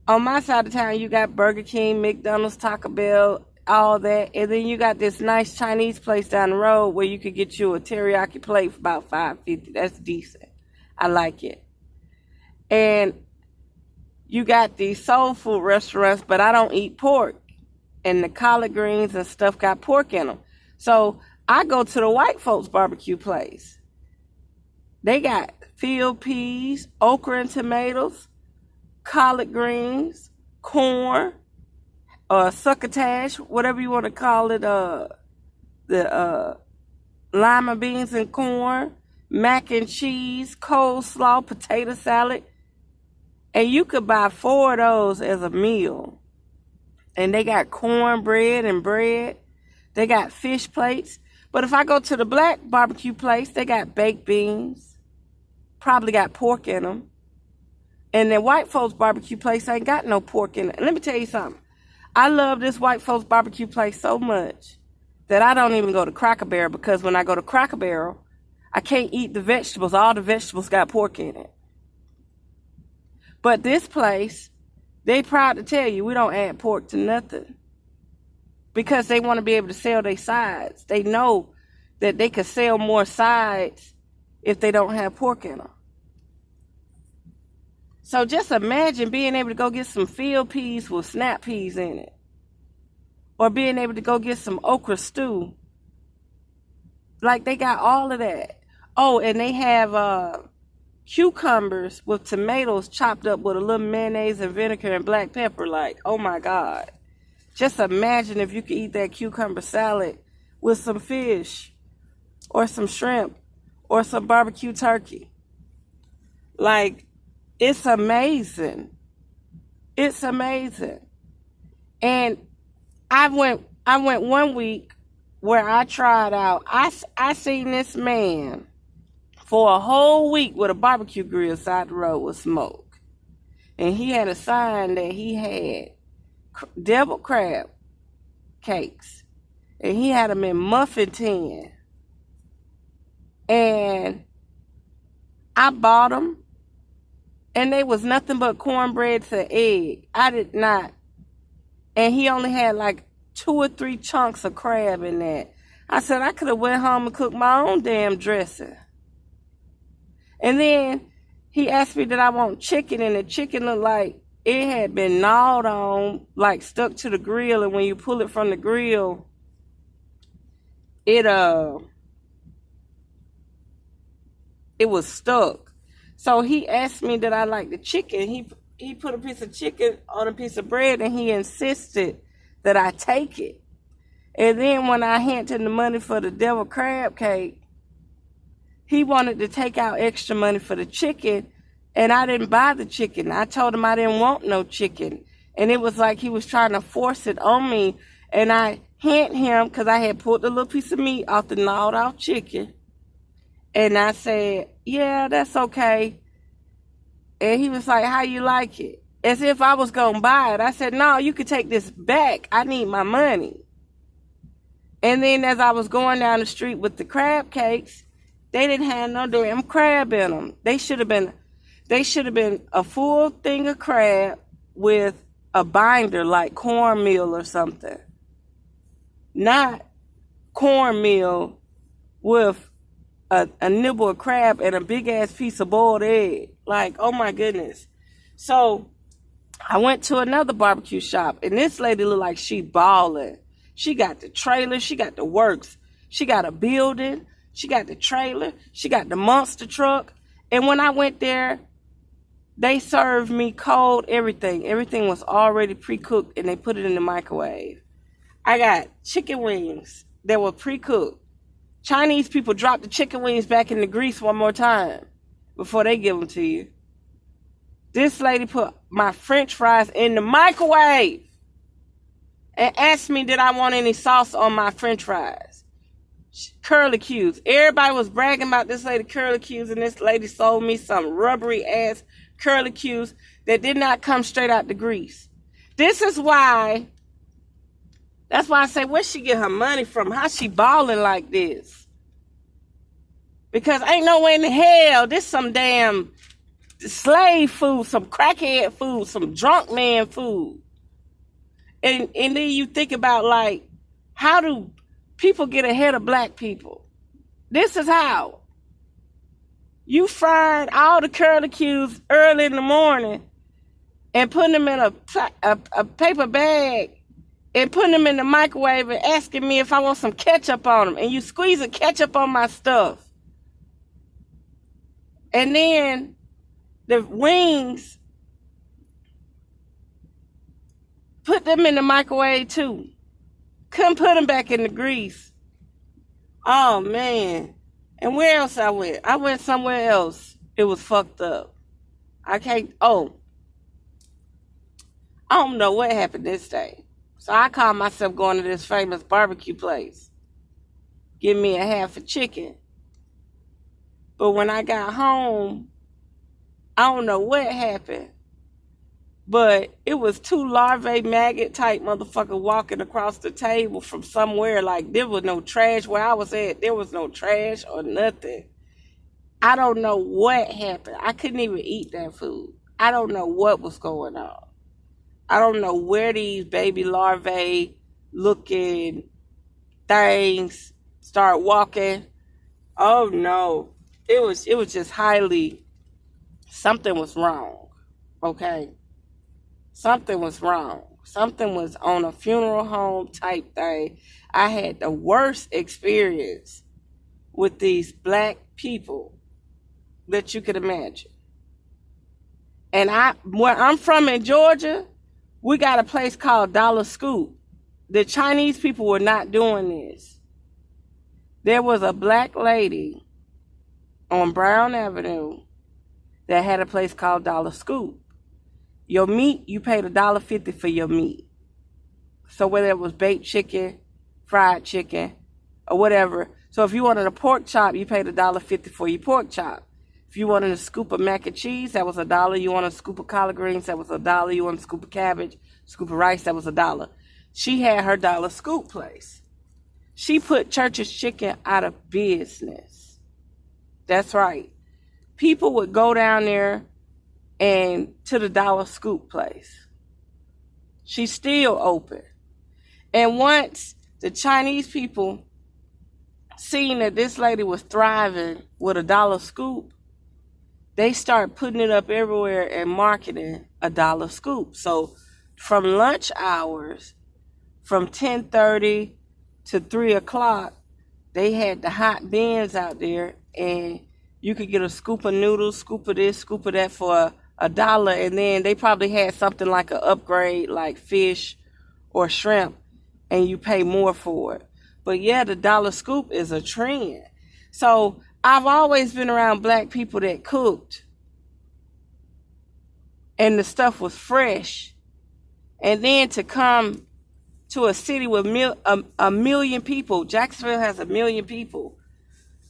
on my side of town, you got Burger King, McDonald's, Taco Bell, all that. And then you got this nice Chinese place down the road where you could get you a teriyaki plate for about $5.50. That's decent. I like it. And you got these soul food restaurants, but I don't eat pork. And the collard greens and stuff got pork in them. So I go to the white folks barbecue place. They got field peas, okra and tomatoes, collard greens, corn, succotash, whatever you want to call it, the lima beans and corn, mac and cheese, coleslaw, potato salad. And you could buy 4 of those as a meal. And they got cornbread and bread. They got fish plates. But if I go to the black barbecue place, they got baked beans. Probably got pork in them. And the white folks barbecue place ain't got no pork in it. And let me tell you something. I love this white folks barbecue place so much that I don't even go to Cracker Barrel, because when I go to Cracker Barrel, I can't eat the vegetables. All the vegetables got pork in it. But this place, they proud to tell you we don't add pork to nothing, because they want to be able to sell their sides. They know that they could sell more sides if they don't have pork in them. So just imagine being able to go get some field peas with snap peas in it. Or being able to go get some okra stew. Like, they got all of that. Oh, and they have cucumbers with tomatoes chopped up with a little mayonnaise and vinegar and black pepper. Like, oh my God. Just imagine if you could eat that cucumber salad with some fish or some shrimp or some barbecue turkey. Like, it's amazing. It's amazing. And I went 1 week where I tried out. I seen this man for a whole week with a barbecue grill side the road with smoke. And he had a sign that he had deviled crab cakes. And he had them in muffin tin. And I bought them. And they was nothing but cornbread to egg. I did not. And he only had like 2 or 3 chunks of crab in that. I said I could have went home and cooked my own damn dressing. And then he asked me did I want chicken, and the chicken looked like it had been gnawed on, like stuck to the grill, and when you pull it from the grill, it was stuck. So he asked me did I like the chicken. He put a piece of chicken on a piece of bread, and he insisted that I take it. And then when I handed him the money for the devil crab cake, he wanted to take out extra money for the chicken, and I didn't buy the chicken. I told him I didn't want no chicken. And it was like he was trying to force it on me. And I handed him, because I had pulled a little piece of meat off the gnawed off chicken. And I said, yeah, that's okay. And he was like, how you like it? As if I was going to buy it. I said, no, you could take this back. I need my money. And then as I was going down the street with the crab cakes, they didn't have no damn crab in them. They should have been a full thing of crab with a binder like cornmeal or something. Not cornmeal with a nibble of crab and a big ass piece of boiled egg. Like, oh my goodness. So I went to another barbecue shop, and this lady looked like she balling. She got the trailer, she got the works, she got a building, she got the trailer, she got the monster truck. And when I went there, they served me cold everything. Everything was already pre-cooked, and they put it in the microwave. I got chicken wings that were pre-cooked. Chinese people drop the chicken wings back in the grease one more time before they give them to you. This lady put my French fries in the microwave and asked me did I want any sauce on my French fries. Curlicues. Everybody was bragging about this lady curlicues, and this lady sold me some rubbery ass curlicues that did not come straight out the grease. That's why I say, where she get her money from? How she balling like this? Because ain't no way in the hell this some damn slave food, some crackhead food, some drunk man food. And then you think about, like, how do people get ahead of black people? This is how. You fried all the curlicues early in the morning and putting them in a paper bag and putting them in the microwave and asking me if I want some ketchup on them. And you squeezing ketchup on my stuff. And then the wings, put them in the microwave too. Couldn't put them back in the grease. Oh, man. And where else I went? I went somewhere else. It was fucked up. I don't know what happened this day. So I called myself going to this famous barbecue place. Give me a half a chicken. But when I got home, I don't know what happened. But it was 2 larvae maggot type motherfucker walking across the table from somewhere. Like, there was no trash where I was at. There was no trash or nothing. I don't know what happened. I couldn't even eat that food. I don't know what was going on. I don't know where these baby larvae looking things start walking. Oh no. It was just highly, something was wrong. Okay? Something was wrong. Something was on a funeral home type thing. I had the worst experience with these black people that you could imagine. And where I'm from in Georgia, we got a place called Dollar Scoop. the Chinese people were not doing this. There was a black lady on Brown Avenue that had a place called Dollar Scoop. Your meat, you paid $1.50 for your meat. So whether it was baked chicken, fried chicken, or whatever. So if you wanted a pork chop, you paid $1.50 for your pork chop. If you wanted a scoop of mac and cheese, that was $1. You wanted a scoop of collard greens, that was $1. You wanted a scoop of cabbage, scoop of rice, that was $1. She had her Dollar Scoop place. She put Church's Chicken out of business. That's right. People would go down there and to the Dollar Scoop place. She's still open. And once the Chinese people seen that this lady was thriving with a Dollar Scoop, they start putting it up everywhere and marketing a Dollar Scoop. So from lunch hours, from 10:30 to 3 o'clock, they had the hot bins out there, and you could get a scoop of noodles, scoop of this, scoop of that for $1. And then they probably had something like an upgrade, like fish or shrimp, and you pay more for it. But yeah, the Dollar Scoop is a trend. So I've always been around black people that cooked, and the stuff was fresh. And then to come to a city with a million people, Jacksonville has 1 million people,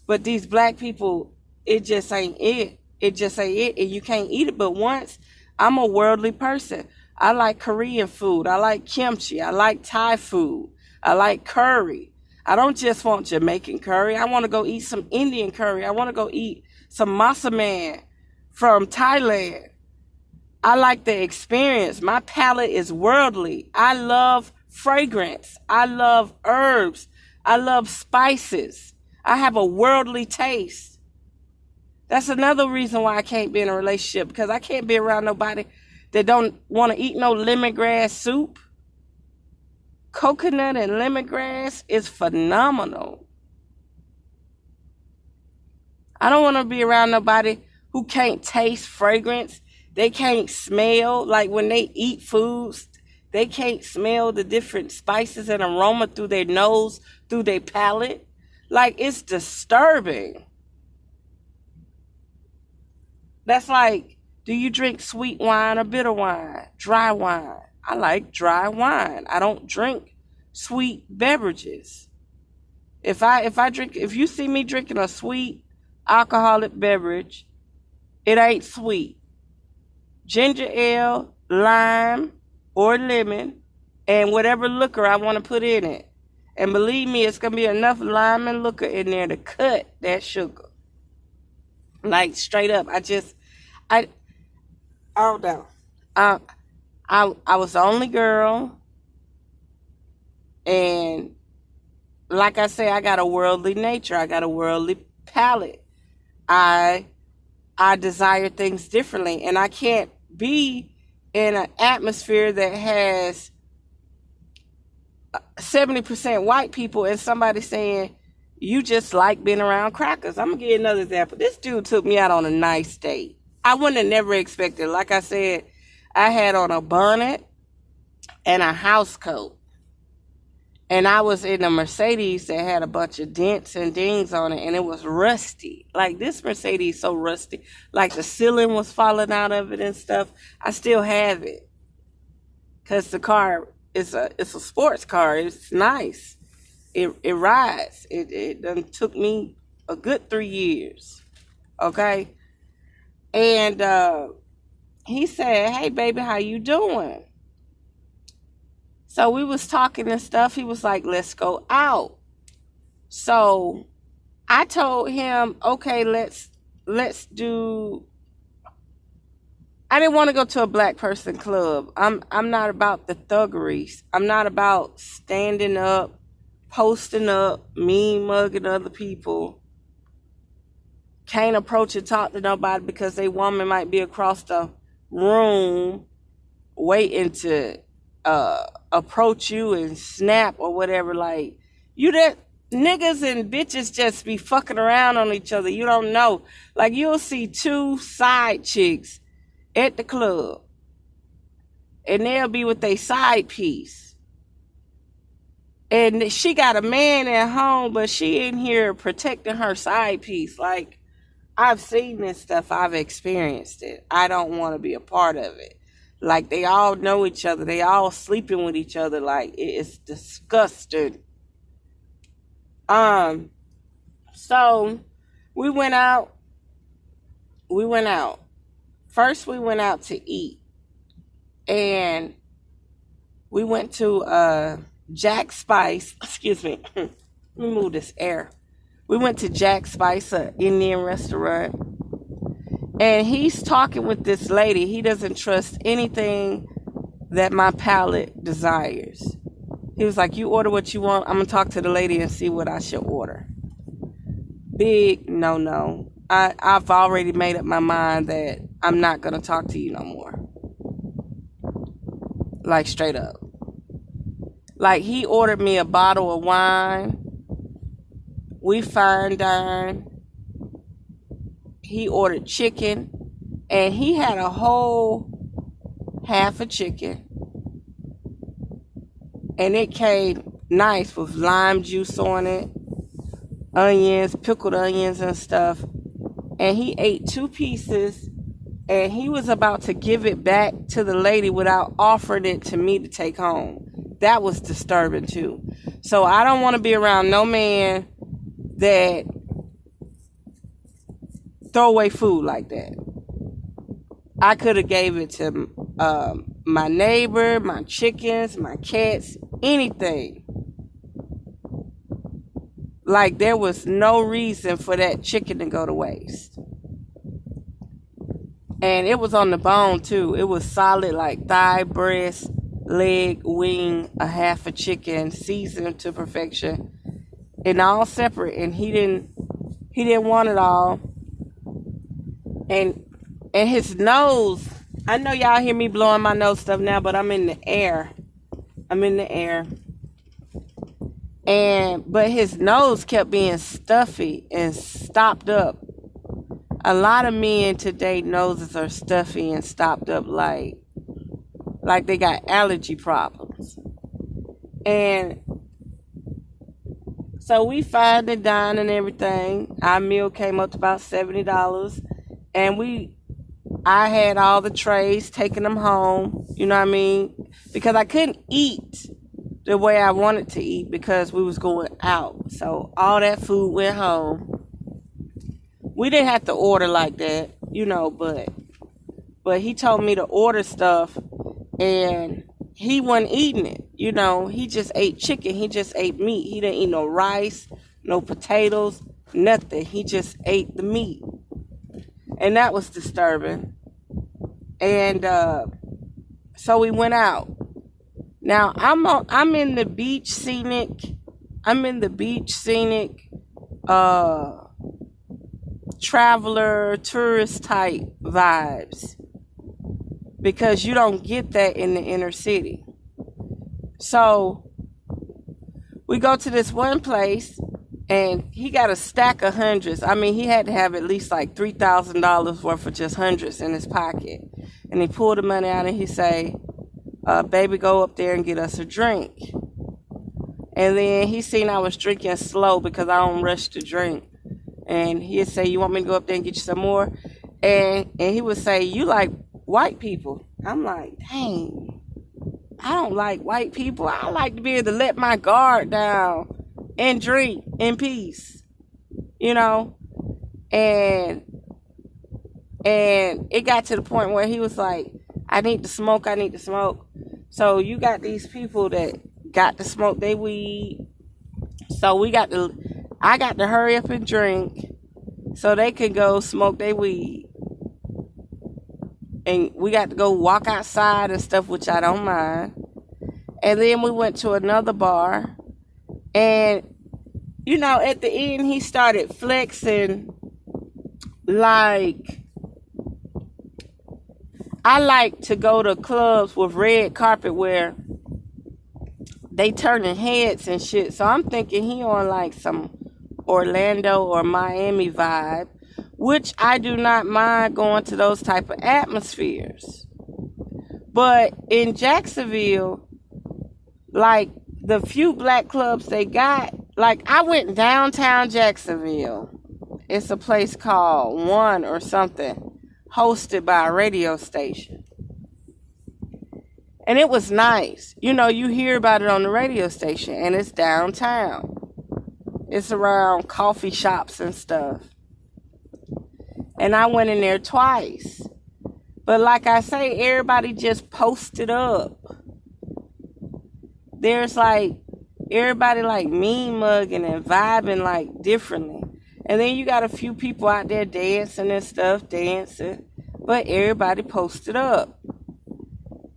but these black people, it just ain't it. It just ain't it, and you can't eat it. But once, I'm a worldly person. I like Korean food. I like kimchi. I like Thai food. I like curry. I don't just want Jamaican curry. I want to go eat some Indian curry. I want to go eat some masa man from Thailand. I like the experience. My palate is worldly. I love fragrance. I love herbs. I love spices. I have a worldly taste. That's another reason why I can't be in a relationship, because I can't be around nobody that don't want to eat no lemongrass soup. Coconut and lemongrass is phenomenal. I don't want to be around nobody who can't taste fragrance. They can't smell, like when they eat foods, they can't smell the different spices and aroma through their nose, through their palate. Like, it's disturbing. That's like, do you drink sweet wine or bitter wine? Dry wine. I like dry wine. I don't drink sweet beverages. If you see me drinking a sweet alcoholic beverage, it ain't sweet. Ginger ale, lime, or lemon, and whatever liquor I want to put in it. And believe me, it's going to be enough lime and liquor in there to cut that sugar. Like, straight up. I don't know. I was the only girl, and like I say, I got a worldly nature. I got a worldly palate. I desire things differently, and I can't be in an atmosphere that has 70% white people and somebody saying, you just like being around crackers. I'm going to give you another example. This dude took me out on a nice date. I wouldn't have never expected. Like I said, I had on a bonnet and a house coat. And I was in a Mercedes that had a bunch of dents and dings on it, and it was rusty. Like, this Mercedes so rusty. Like, the ceiling was falling out of it and stuff. I still have it, because the car is a sports car. It's nice. It rides. It done took me a good 3 years. Okay? And he said, hey, baby, how you doing? So we was talking and stuff. He was like, let's go out. So I told him, okay, let's do. I didn't want to go to a black person club. I'm not about the thuggeries. I'm not about standing up, posting up, mean mugging other people. Can't approach and talk to nobody because they woman might be across the room waiting to approach you and snap or whatever. Like, you that niggas and bitches just be fucking around on each other. You don't know. Like, you'll see two side chicks at the club, and they'll be with their side piece. And she got a man at home, but she in here protecting her side piece. Like, I've seen this stuff. I've experienced it. I don't want to be a part of it. Like, they all know each other. They all sleeping with each other. Like, it is disgusting. So we went out. First, we went out to eat. And we went to Jack Spice. Excuse me. Let me move this air. We went to Jack Spice, an Indian restaurant. And he's talking with this lady. He doesn't trust anything that my palate desires. He was like, you order what you want. I'm going to talk to the lady and see what I should order. Big no. I've already made up my mind that I'm not going to talk to you no more. Like, straight up. Like, he ordered me a bottle of wine. We fine dined. He ordered chicken. And he had a whole half a chicken. And it came nice with lime juice on it. Onions, pickled onions and stuff. And he ate 2 pieces. And he was about to give it back to the lady without offering it to me to take home. That was disturbing too. So I don't want to be around no man that throw away food like that. I could have gave it to my neighbor, my chickens, my cats, anything. Like, there was no reason for that chicken to go to waste. And it was on the bone too. It was solid, like thigh, breast, leg, wing, a half a chicken, seasoned to perfection, and all separate. And he didn't want it all. And his nose, I know y'all hear me blowing my nose stuff now, but I'm in the air. But his nose kept being stuffy and stopped up. A lot of men today noses are stuffy and stopped up like they got allergy problems. And so we fined and dined and everything. Our meal came up to about $70. And I had all the trays, taking them home, you know what I mean? Because I couldn't eat the way I wanted to eat because we was going out. So all that food went home. We didn't have to order like that, you know, but he told me to order stuff and he wasn't eating it. You know, he just ate chicken. He just ate meat. He didn't eat no rice, no potatoes, nothing. He just ate the meat. And that was disturbing. And so we went out. Now I'm in the beach scenic. Traveler, tourist type vibes, because you don't get that in the inner city. So we go to this one place and he got a stack of hundreds. I mean, he had to have at least like $3,000 worth of just hundreds in his pocket. And he pulled the money out and he say, baby, go up there and get us a drink. And then he seen I was drinking slow because I don't rush to drink. And he'd say, you want me to go up there and get you some more? And he would say, you like white people. I'm like, dang, I don't like white people. I like to be able to let my guard down and drink in peace, you know? And it got to the point where he was like, I need to smoke. So you got these people that got to smoke their weed. So I got to hurry up and drink so they could go smoke their weed. And we got to go walk outside and stuff, which I don't mind. And then we went to another bar. And, you know, at the end, he started flexing like, I like to go to clubs with red carpet where they turning heads and shit. So I'm thinking he on like some Orlando or Miami vibe, which I do not mind going to those type of atmospheres. But in Jacksonville, like the few black clubs they got, like I went downtown Jacksonville. It's a place called One or something, hosted by a radio station. And it was nice. You know, you hear about it on the radio station, and it's downtown. It's around coffee shops and stuff. And I went in there twice. But like I say, everybody just posted up. There's like, everybody like mean mugging and vibing like differently. And then you got a few people out there dancing and stuff, but everybody posted up.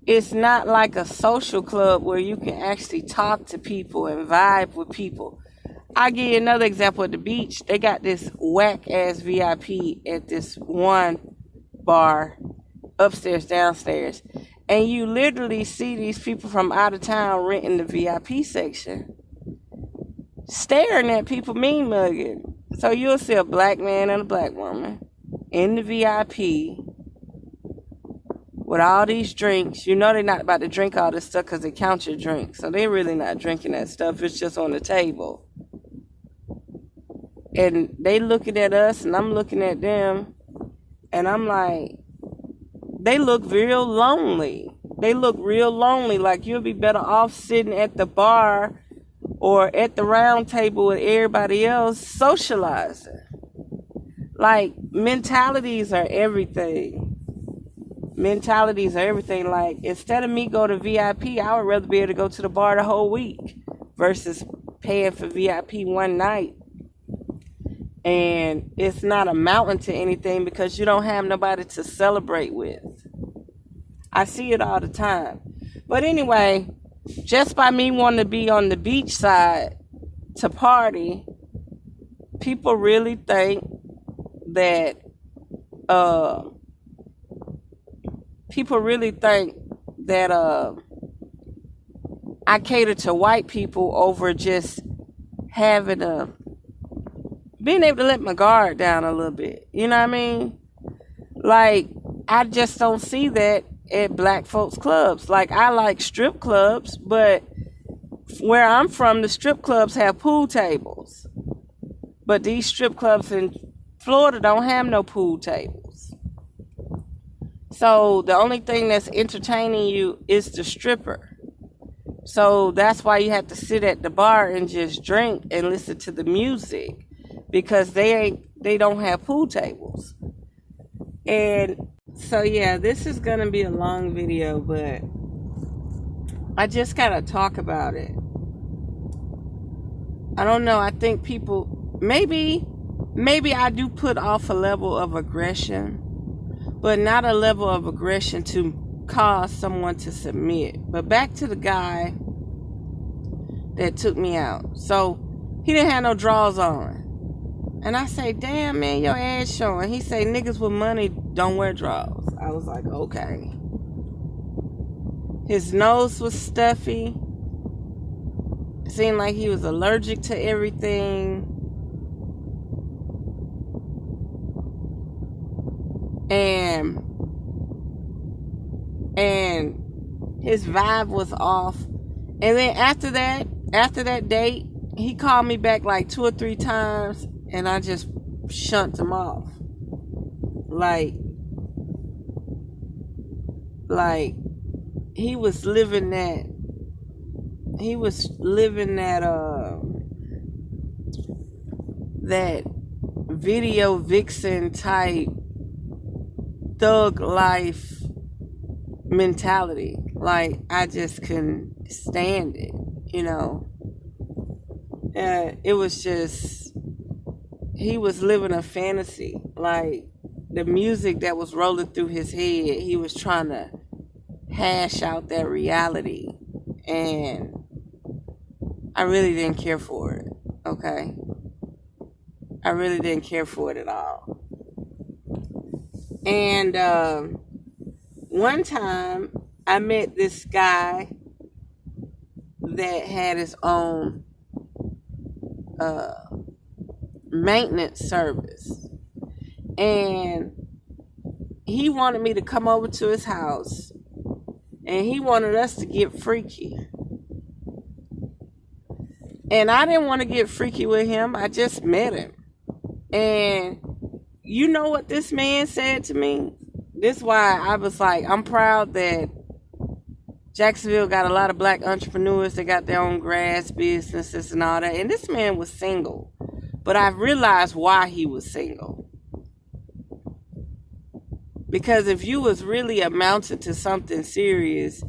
It's not like a social club where you can actually talk to people and vibe with people. I'll give you another example at the beach. They got this whack-ass VIP at this one bar, upstairs, downstairs. And you literally see these people from out of town renting the VIP section, staring at people mean mugging. So you'll see a black man and a black woman in the VIP with all these drinks. You know they're not about to drink all this stuff because they count your drinks. So they're really not drinking that stuff. It's just on the table. And they looking at us and I'm looking at them. And I'm like, they look real lonely. They look real lonely. Like you'll be better off sitting at the bar or at the round table with everybody else socializing. Like, mentalities are everything. Mentalities are everything. Like, instead of me go to VIP, I would rather be able to go to the bar the whole week versus paying for VIP one night. And it's not amounting to anything because you don't have nobody to celebrate with. I see it all the time. But anyway, just by me wanting to be on the beach side to party, people really think that I cater to white people over just being able to let my guard down a little bit. You know what I mean? Like, I just don't see that at black folks clubs. Like, I like strip clubs, but where I'm from, the strip clubs have pool tables. But these strip clubs in Florida don't have no pool tables. So the only thing that's entertaining you is the stripper. So that's why you have to sit at the bar and just drink and listen to the music, because they don't have pool tables. And so yeah, this is gonna be a long video, but I just gotta talk about it. I don't know, I think people, maybe I do put off a level of aggression, but not a level of aggression to cause someone to submit. But back to the guy that took me out. So he didn't have no drawers on. And I say, damn, man, your ass showing. He say, niggas with money don't wear drawers. I was like, okay. His nose was stuffy. It seemed like he was allergic to everything. And his vibe was off. And then after that date, he called me back like 2 or 3 times, and I just shunned him off. Like he was living that that video vixen type thug life mentality. Like, I just couldn't stand it, you know. It was just, he was living a fantasy. Like, the music that was rolling through his head, he was trying to hash out that reality. And I really didn't care for it, okay? I really didn't care for it at all. And one time, I met this guy that had his own maintenance service. And he wanted me to come over to his house. And he wanted us to get freaky. And I didn't want to get freaky with him. I just met him. And you know what this man said to me? This is why I was like, I'm proud that Jacksonville got a lot of black entrepreneurs that got their own grass businesses and all that. And this man was single. But I realized why he was single. Because if you was really amounting to something serious,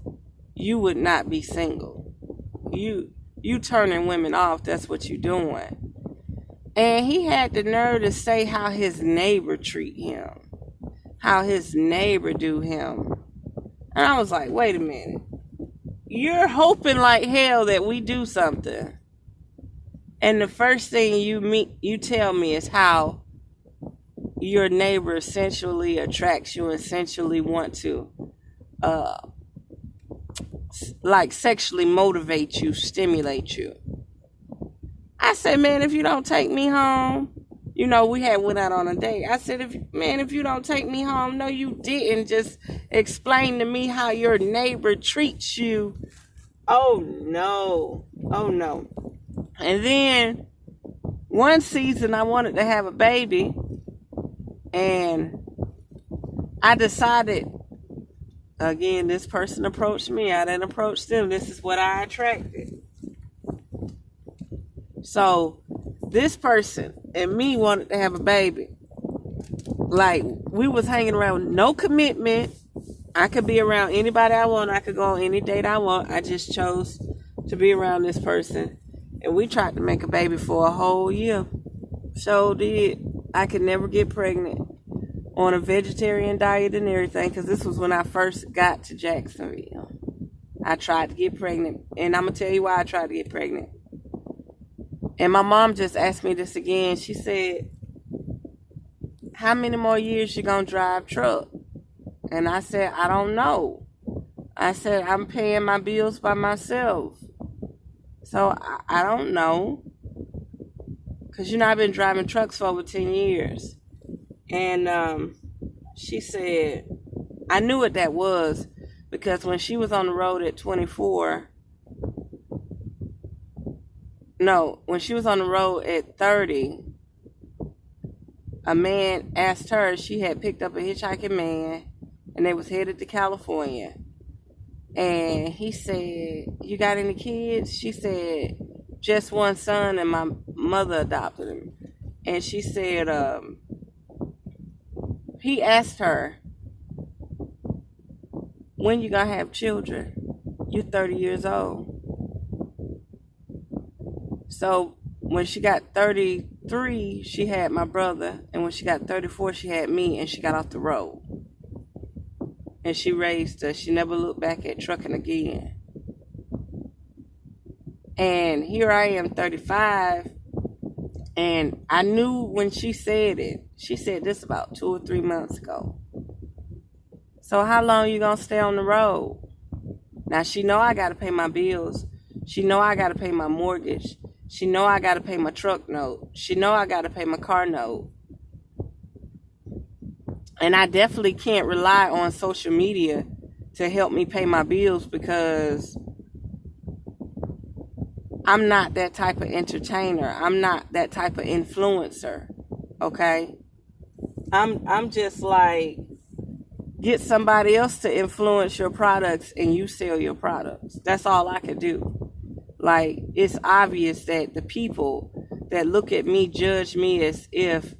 you would not be single. You turning women off, that's what you doing. And he had the nerve to say how his neighbor treat him. How his neighbor do him. And I was like, wait a minute. You're hoping like hell that we do something. And the first thing you tell me is how your neighbor essentially attracts you, essentially want to like sexually motivate you, stimulate you. I said, man, if you don't take me home, you know, we had went out on a date. I said, if you don't take me home, no, you didn't. Just explain to me how your neighbor treats you. Oh, no. And then one season I wanted to have a baby. And I decided, again, this person approached me. I didn't approach them. This is what I attracted. So this person and me wanted to have a baby. Like, we was hanging around with no commitment. I could be around anybody I want. I could go on any date I want. I just chose to be around this person. And we tried to make a baby for a whole year. So did. I could never get pregnant on a vegetarian diet and everything, because this was when I first got to Jacksonville. I tried to get pregnant. And I'm going to tell you why I tried to get pregnant. And my mom just asked me this again. She said, how many more years you gonna drive truck? And I said, I don't know. I said, I'm paying my bills by myself. So I don't know. Because, you know, I've been driving trucks for over 10 years. And she said, I knew what that was. Because when she was on the road at 24... No, when she was on the road at 30, a man asked her, she had picked up a hitchhiking man, and they was headed to California. And he said, you got any kids? She said, just one son, and my mother adopted him. And she said, he asked her, when you gonna have children? You're 30 years old. So when she got 33, she had my brother. And when she got 34, she had me, and she got off the road. And she raised us. She never looked back at trucking again. And here I am, 35. And I knew when she said it. She said this about 2 or 3 months ago. So how long you gonna stay on the road? Now she know I gotta pay my bills. She know I gotta pay my mortgage. She know I got to pay my truck note. She know I got to pay my car note. And I definitely can't rely on social media to help me pay my bills, because I'm not that type of entertainer. I'm not that type of influencer. Okay? I'm just like, get somebody else to influence your products and you sell your products. That's all I can do. Like, it's obvious that the people that look at me judge me as if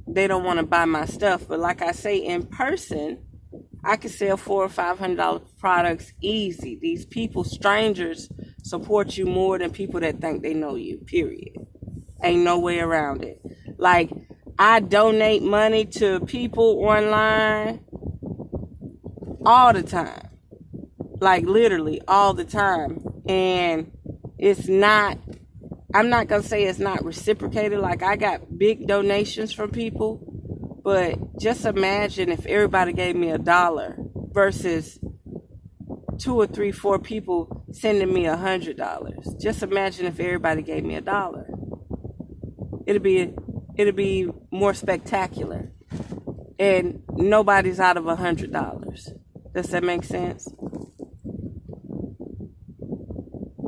they don't want to buy my stuff. But like I say, in person, I can sell $400 or $500 products easy. These people, strangers, support you more than people that think they know you, period. Ain't no way around it. Like, I donate money to people online all the time. Like, literally all the time. And it's not, I'm not going to say it's not reciprocated. Like, I got big donations from people. But just imagine if everybody gave me $1 versus 2 or 3, 4 people sending me $100. Just imagine if everybody gave me $1. It'd be more spectacular. And nobody's out of $100. Does that make sense?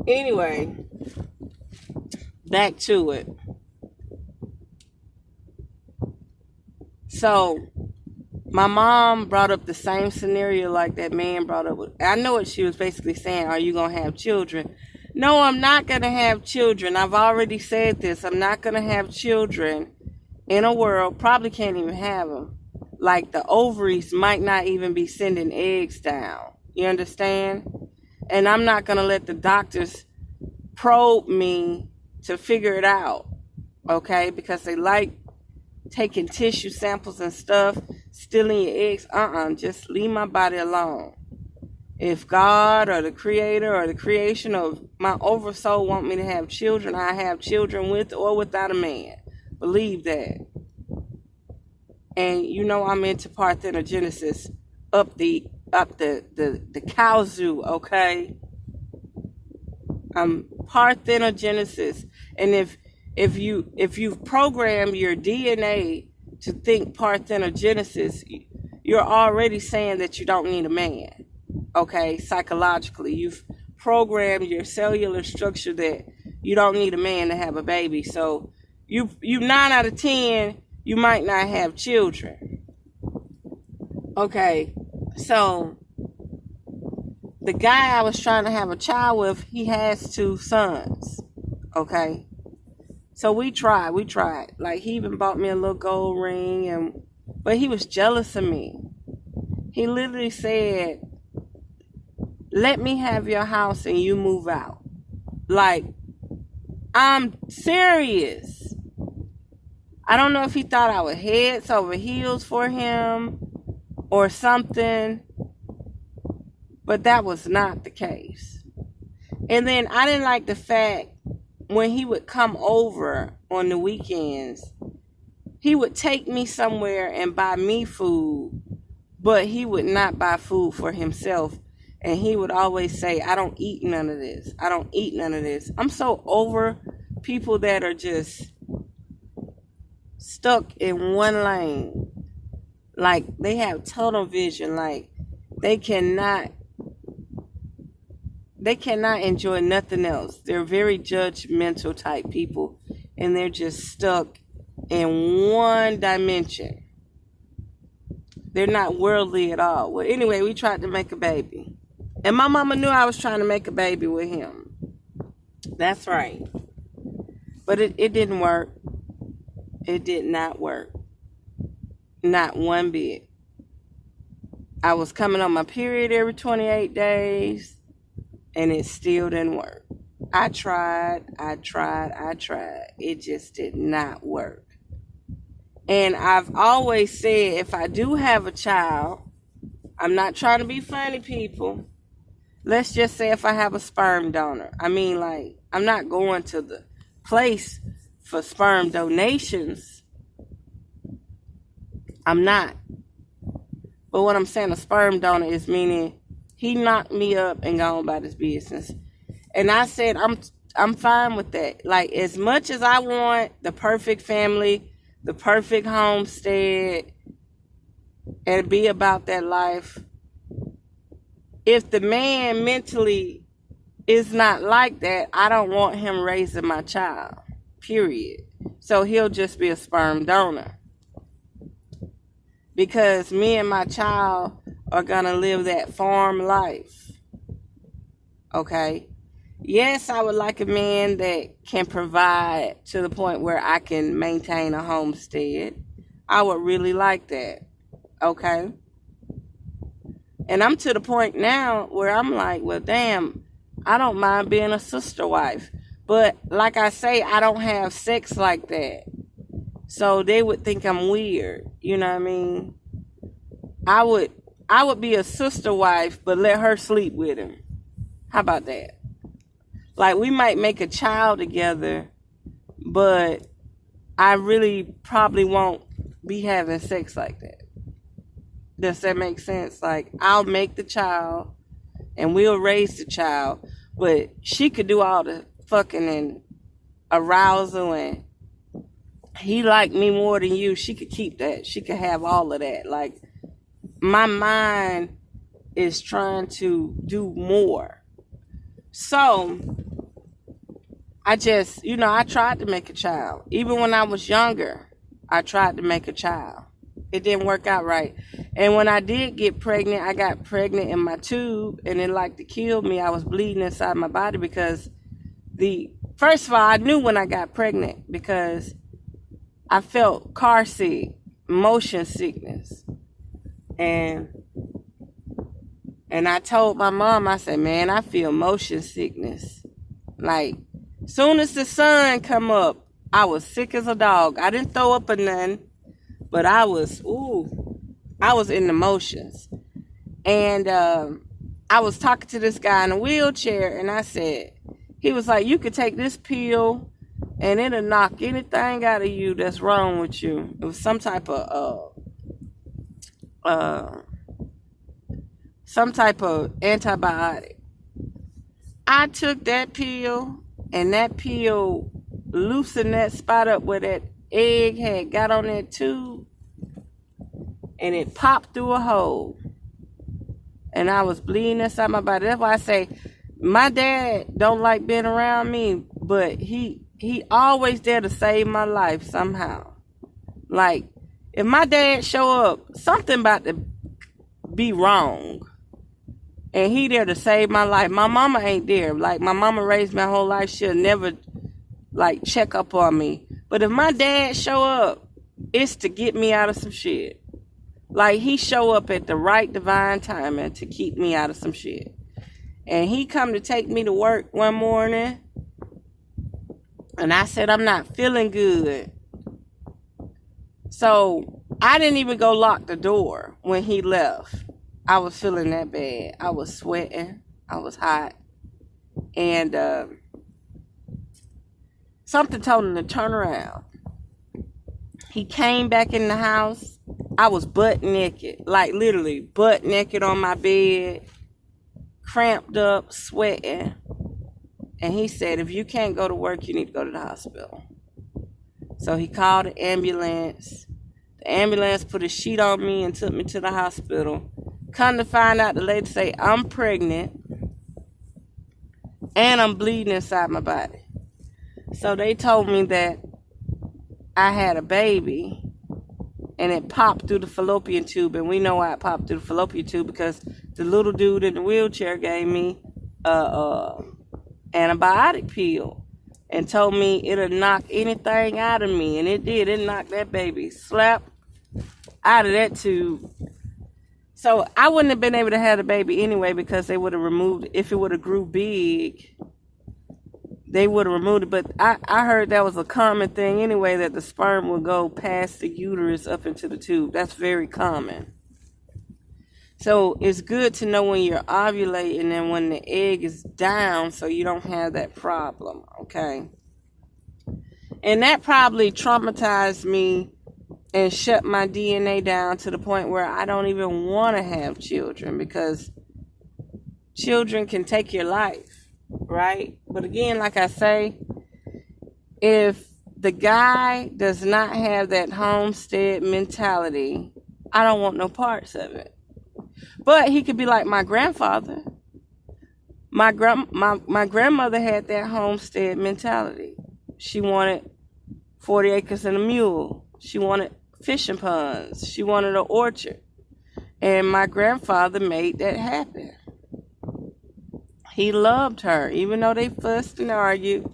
Anyway, back to it. So my mom brought up the same scenario like that man brought up. I know what she was basically saying. Are you going to have children? No, I'm not going to have children. I've already said this. I'm not going to have children in a world, probably can't even have them. Like the ovaries might not even be sending eggs down. You understand? And I'm not going to let the doctors probe me to figure it out. Okay? Because they like taking tissue samples and stuff, stealing your eggs. Just leave my body alone. If God or the creator or the creation of my oversoul want me to have children, I have children with or without a man. Believe that. And you know I'm into parthenogenesis up the cow zoo, okay? I'm parthenogenesis. And if you've programmed your DNA to think parthenogenesis, you're already saying that you don't need a man. Okay, psychologically, you've programmed your cellular structure that you don't need a man to have a baby. So you 9 out of 10, you might not have children. Okay, so the guy I was trying to have a child with, he has 2 sons. Okay, so we tried. Like, he even bought me a little gold ring, but he was jealous of me. He literally said, let me have your house and you move out. Like, I'm serious. I don't know if he thought I was heads over heels for him or something, but that was not the case. And then I didn't like the fact when he would come over on the weekends, he would take me somewhere and buy me food, but he would not buy food for himself. And he would always say, I don't eat none of this. I don't eat none of this. I'm so over people that are just stuck in one lane. Like, they have tunnel vision. Like, they cannot enjoy nothing else. They're very judgmental type people. And they're just stuck in one dimension. They're not worldly at all. Well, anyway, we tried to make a baby. And my mama knew I was trying to make a baby with him. That's right. But it didn't work. It did not work. Not one bit. I was coming on my period every 28 days, and it still didn't work. I tried. It just did not work. And I've always said, if I do have a child, I'm not trying to be funny, people. Let's just say if I have a sperm donor. I mean, like, I'm not going to the place for sperm donations. I'm not. But what I'm saying, a sperm donor is meaning he knocked me up and gone about his business. And I said, I'm fine with that. Like, as much as I want the perfect family, the perfect homestead, and be about that life, if the man mentally is not like that, I don't want him raising my child, period. So he'll just be a sperm donor. Because me and my child are going to live that farm life. Okay? Yes, I would like a man that can provide to the point where I can maintain a homestead. I would really like that. Okay? And I'm to the point now where I'm like, well, damn, I don't mind being a sister wife. But like I say, I don't have sex like that. So they would think I'm weird. You know what I mean? I would be a sister wife, but let her sleep with him. How about that? Like, we might make a child together, but I really probably won't be having sex like that. Does that make sense? Like, I'll make the child and we'll raise the child, but she could do all the fucking and arousal, and he liked me more than you. She could keep that. She could have all of that. Like, my mind is trying to do more. So I just, I tried to make a child. Even when I was younger, I tried to make a child. It didn't work out right. And when I did get pregnant, I got pregnant in my tube, and it like to kill me. I was bleeding inside my body because first of all, I knew when I got pregnant because I felt car sick, motion sickness. And I told my mom, I said, man, I feel motion sickness. Like, soon as the sun come up, I was sick as a dog. I didn't throw up or nothing, but I was in the motions. And I was talking to this guy in a wheelchair, and I said, he was like, you could take this pill, and it'll knock anything out of you that's wrong with you. It was some type of antibiotic. I took that pill, and that pill loosened that spot up where that egg had got on that tube, and it popped through a hole, and I was bleeding inside my body. That's why I say my dad don't like being around me, but he always there to save my life somehow. Like, if my dad show up, something about to be wrong, and he there to save my life. My mama ain't there. Like, my mama raised my whole life. She'll never like check up on me. But if my dad show up, it's to get me out of some shit. Like, he show up at the right divine timing to keep me out of some shit. And he come to take me to work one morning, and I said, I'm not feeling good. So I didn't even go lock the door when he left. I was feeling that bad. I was sweating. I was hot. And something told him to turn around. He came back in the house. I was butt naked. Like, literally butt naked on my bed. Cramped up, sweating. And he said, if you can't go to work, you need to go to the hospital. So he called the ambulance. The ambulance put a sheet on me and took me to the hospital. Come to find out, the lady say, I'm pregnant and I'm bleeding inside my body. So they told me that I had a baby, and it popped through the fallopian tube. And we know why it popped through the fallopian tube, because the little dude in the wheelchair gave me a antibiotic pill and told me it'll knock anything out of me. And it did. It knocked that baby slap out of that tube. So I wouldn't have been able to have the baby anyway, because they would have removed it. If it would have grew big, they would have removed it. But I heard that was a common thing anyway, that the sperm would go past the uterus up into the tube. That's very common. So it's good to know when you're ovulating and when the egg is down, so you don't have that problem, okay? And that probably traumatized me and shut my DNA down to the point where I don't even want to have children, because children can take your life, right? But again, like I say, if the guy does not have that homestead mentality, I don't want no parts of it. But he could be like my grandfather. My grandmother had that homestead mentality. She wanted 40 acres and a mule. She wanted fishing ponds. She wanted an orchard. And my grandfather made that happen. He loved her. Even though they fussed and argued,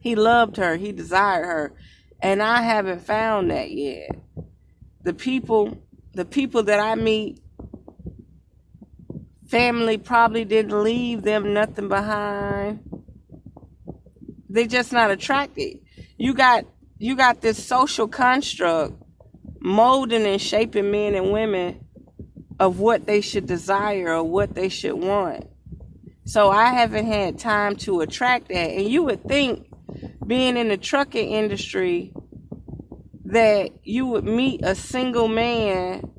he loved her. He desired her. And I haven't found that yet. The people that I meet, family probably didn't leave them nothing behind. They're just not attracted. You got this social construct molding and shaping men and women of what they should desire or what they should want. So I haven't had time to attract that. And you would think, being in the trucking industry, that you would meet a single man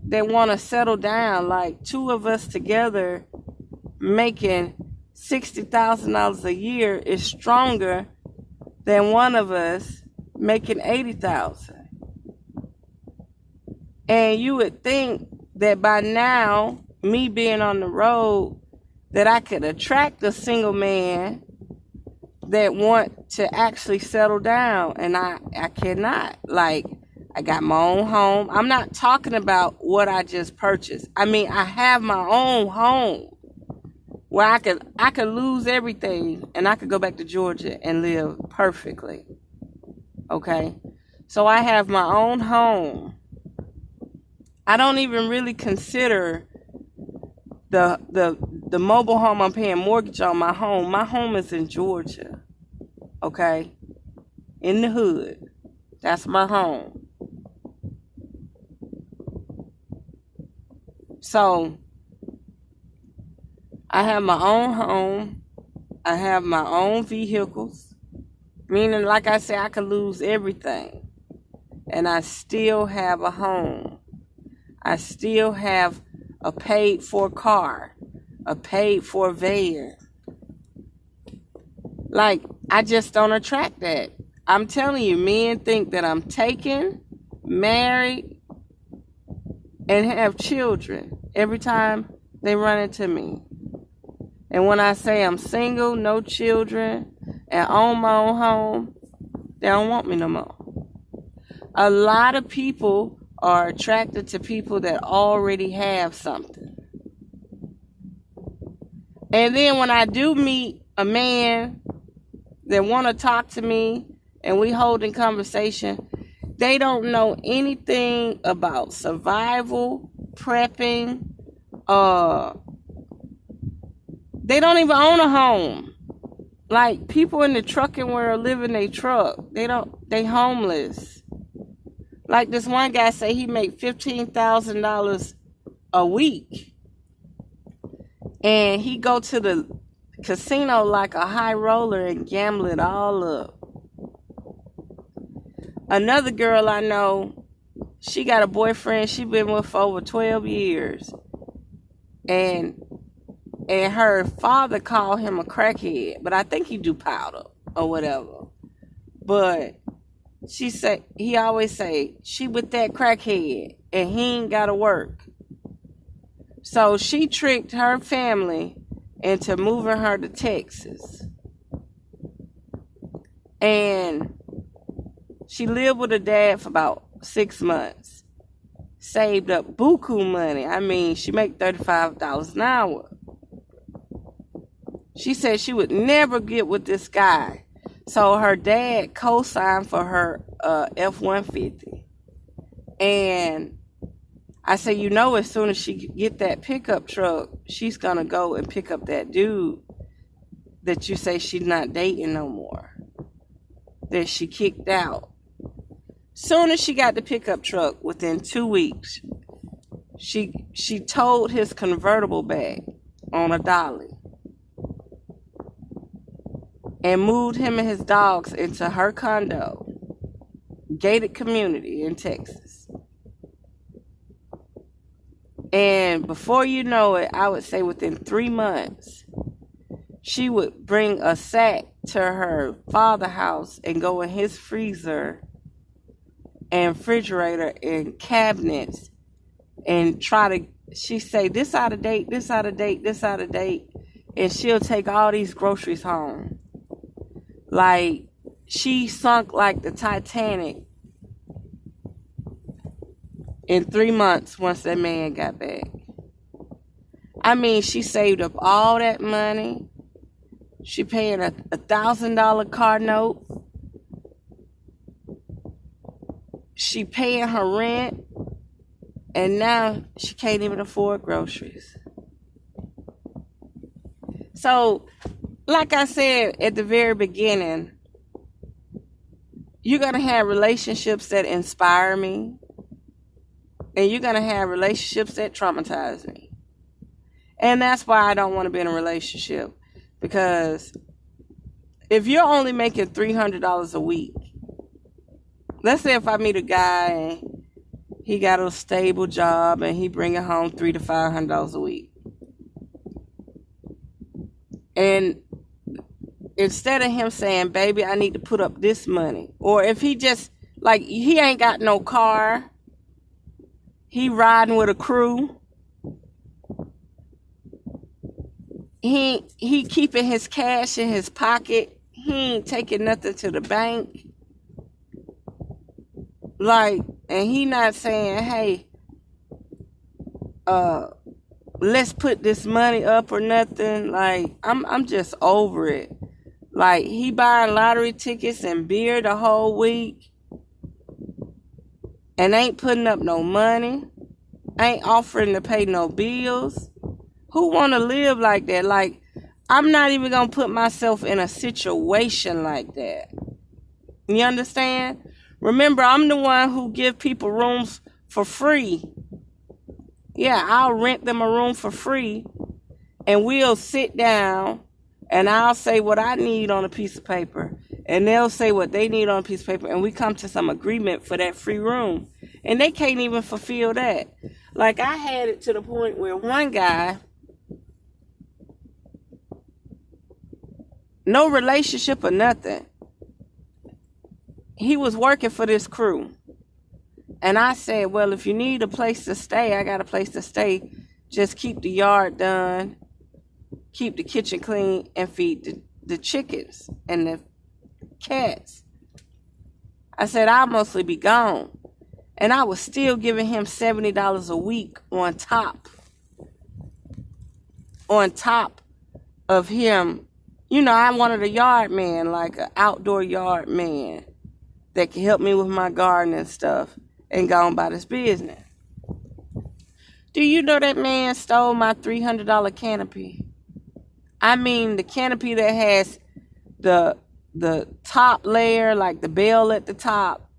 that want to settle down. Like, two of us together making $60,000 a year is stronger than one of us making $80,000. And you would think that by now, me being on the road, that I could attract a single man that want to actually settle down, and I cannot. Like, I got my own home. I'm not talking about what I just purchased. I mean, I have my own home where I could lose everything and I could go back to Georgia and live perfectly. Okay? So I have my own home. I don't even really consider the mobile home I'm paying mortgage on my home. My home is in Georgia. Okay? In the hood. That's my home. So I have my own home. I have my own vehicles. Meaning, like I said, I could lose everything. And I still have a home. I still have a paid-for car. A paid-for van. Like, I just don't attract that. I'm telling you, men think that I'm taken, married, and have children every time they run into me. And when I say I'm single, no children, and own my own home, they don't want me no more. A lot of people are attracted to people that already have something. And then when I do meet a man that want to talk to me and we holding conversation, they don't know anything about survival, prepping. They don't even own a home. Like, people in the trucking world live in their truck. They homeless. Like, this one guy say he make $15,000 a week. And he go to the casino like a high roller and gamble it all up. Another girl I know, she got a boyfriend she been with for over 12 years. And her father called him a crackhead, but I think he do powder or whatever. But he always say, she with that crackhead and he ain't gotta work. So she tricked her family into moving her to Texas. And she lived with her dad for about 6 months. Saved up buku money. I mean, she make $35 an hour. She said she would never get with this guy. So her dad co-signed for her F-150. And I said, as soon as she get that pickup truck, she's going to go and pick up that dude that you say she's not dating no more. That she kicked out. Soon as she got the pickup truck, within 2 weeks, she towed his convertible back on a dolly. And moved him and his dogs into her condo, gated community in Texas. And before you know it, I would say within 3 months, she would bring a sack to her father's house and go in his freezer and refrigerator and cabinets and she say, this out of date, this out of date, this out of date. And she'll take all these groceries home. Like, she sunk like the Titanic in 3 months once that man got back. I mean, she saved up all that money. She paying a $1,000 car note. She paying her rent. And now she can't even afford groceries. So, like I said at the very beginning, you're going to have relationships that inspire me. And you're going to have relationships that traumatize me. And that's why I don't want to be in a relationship. Because if you're only making $300 a week, let's say if I meet a guy and he got a stable job and he bringing home $300 to $500 a week. And instead of him saying, baby, I need to put up this money. Or if he just, like, he ain't got no car. He riding with a crew. He keeping his cash in his pocket. He ain't taking nothing to the bank. Like, and he not saying, hey, let's put this money up or nothing. Like, I'm just over it. Like, he buying lottery tickets and beer the whole week and ain't putting up no money, ain't offering to pay no bills. Who want to live like that? Like, I'm not even going to put myself in a situation like that. You understand? Remember, I'm the one who give people rooms for free. Yeah, I'll rent them a room for free, and we'll sit down, and I'll say what I need on a piece of paper, and they'll say what they need on a piece of paper, and we come to some agreement for that free room. And they can't even fulfill that. Like, I had it to the point where one guy, no relationship or nothing, he was working for this crew. And I said, well, if you need a place to stay, I got a place to stay. Just keep the yard done, keep the kitchen clean, and feed the chickens and the cats. I said, I'll mostly be gone. And I was still giving him $70 a week on top of him. You know, I wanted a yard man, like an outdoor yard man that could help me with my garden and stuff and go on about his business. Do you know that man stole my $300 canopy? I mean, the canopy that has the top layer, like the bell at the top,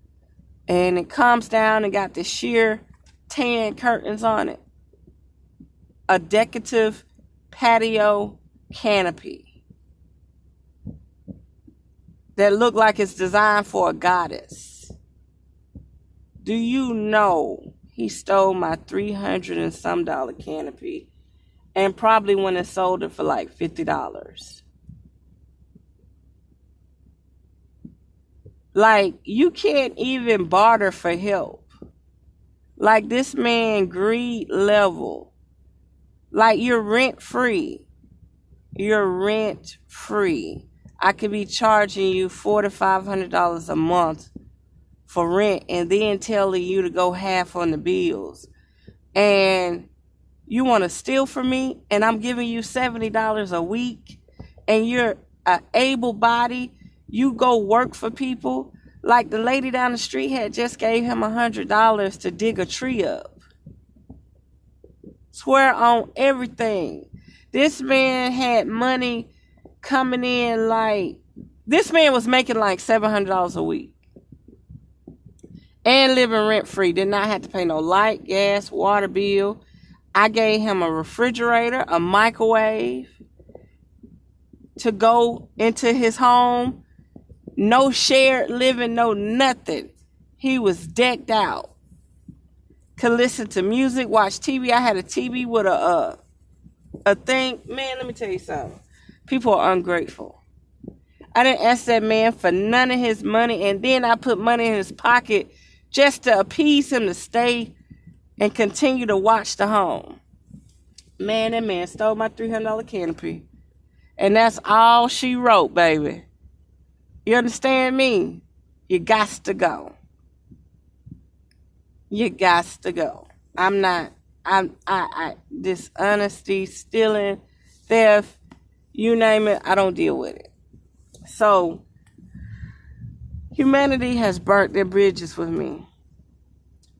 and it comes down and got the sheer tan curtains on it. A decorative patio canopy that look like it's designed for a goddess. Do you know he stole my $300 and some canopy and probably went and sold it for like $50? Like, you can't even barter for help. Like, this man greed level. Like, you're rent free. You're rent free. I could be charging you $400 to $500 a month for rent and then telling you to go half on the bills. And you want to steal from me and I'm giving you $70 a week and you're an able body. You go work for people. Like the lady down the street had just gave him $100 to dig a tree up. Swear on everything. This man had money coming in like, this man was making like $700 a week. And living rent free. Did not have to pay no light, gas, water bill. I gave him a refrigerator, a microwave to go into his home. No shared living, no nothing. He was decked out. Could listen to music, watch TV. I had a TV with a thing. Man, let me tell you something. People are ungrateful. I didn't ask that man for none of his money, and then I put money in his pocket just to appease him to stay and continue to watch the home. Man, that man stole my $300 canopy. And that's all she wrote, baby. You understand me? You got to go. You got to go. Dishonesty, stealing, theft, you name it, I don't deal with it. So, humanity has burnt their bridges with me.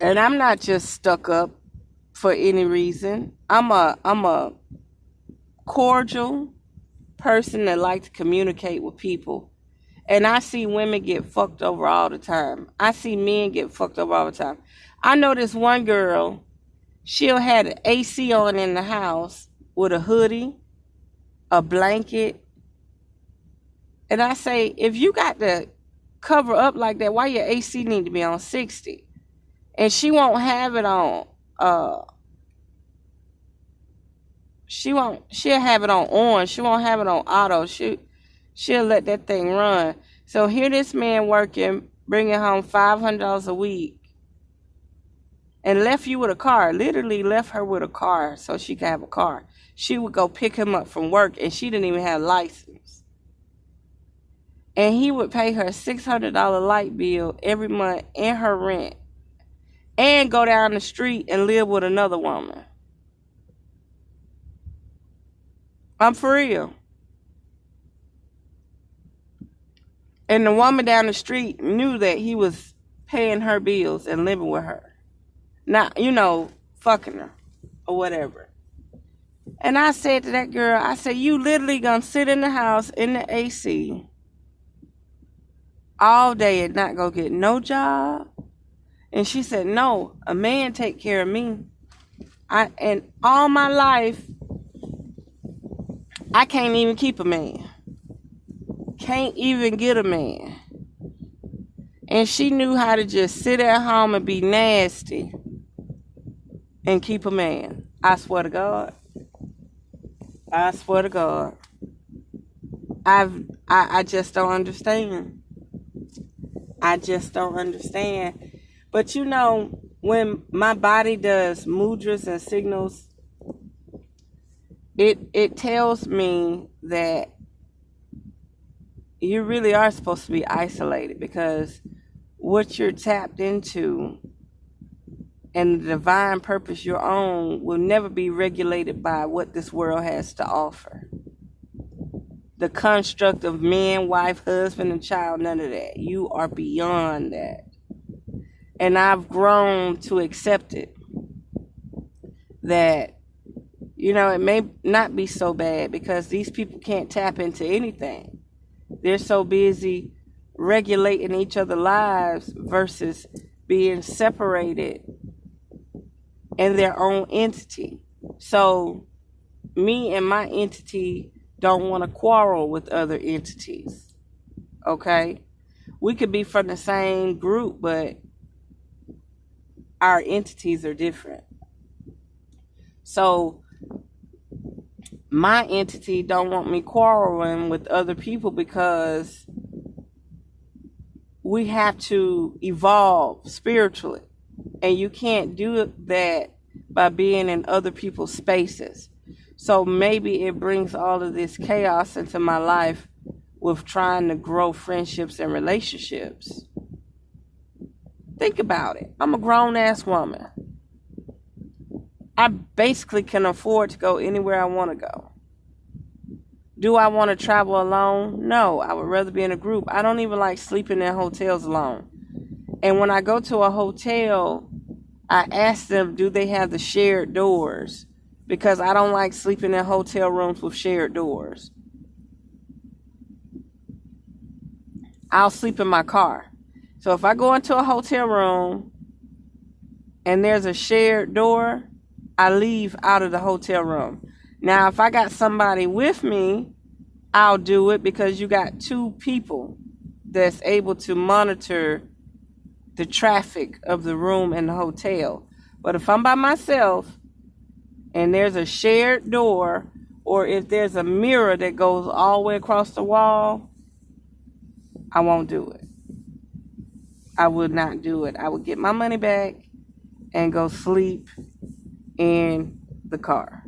And I'm not just stuck up for any reason. I'm a cordial person that likes to communicate with people. And I see women get fucked over all the time. I see men get fucked over all the time. I know this one girl, she'll have an AC on in the house with a hoodie, a blanket. And I say, if you got to cover up like that, why your AC need to be on 60? And she won't have it on, she'll have it on. She won't have it on auto. She'll let that thing run. So here this man working, bringing home $500 a week, and left you with a car. Literally left her with a car so she could have a car. She would go pick him up from work, and she didn't even have a license. And he would pay her a $600 light bill every month and her rent. And go down the street and live with another woman. I'm for real. And the woman down the street knew that he was paying her bills and living with her. Not, fucking her or whatever. And I said to that girl, I said, you literally gonna sit in the house in the AC all day and not go get no job? And she said, no, a man take care of me. And all my life, I can't even keep a man. Can't even get a man. And she knew how to just sit at home and be nasty and keep a man. I swear to God. I swear to God. I just don't understand. I just don't understand. But when my body does mudras and signals, it tells me that you really are supposed to be isolated, because what you're tapped into and the divine purpose you're on will never be regulated by what this world has to offer. The construct of man, wife, husband, and child, none of that. You are beyond that. And I've grown to accept it. That, it may not be so bad, because these people can't tap into anything. They're so busy regulating each other's lives versus being separated in their own entity. So me and my entity don't want to quarrel with other entities. Okay? We could be from the same group, but our entities are different. So my entity don't want me quarreling with other people, because we have to evolve spiritually. And you can't do that by being in other people's spaces. So maybe it brings all of this chaos into my life with trying to grow friendships and relationships. Think about it. I'm a grown-ass woman. I basically can afford to go anywhere I want to go. Do I want to travel alone? No, I would rather be in a group. I don't even like sleeping in hotels alone. And when I go to a hotel, I ask them, do they have the shared doors? Because I don't like sleeping in hotel rooms with shared doors. I'll sleep in my car. So if I go into a hotel room and there's a shared door, I leave out of the hotel room. Now, if I got somebody with me, I'll do it, because you got two people that's able to monitor the traffic of the room and the hotel. But if I'm by myself and there's a shared door, or if there's a mirror that goes all the way across the wall, I won't do it. I would not do it. I would get my money back and go sleep in the car.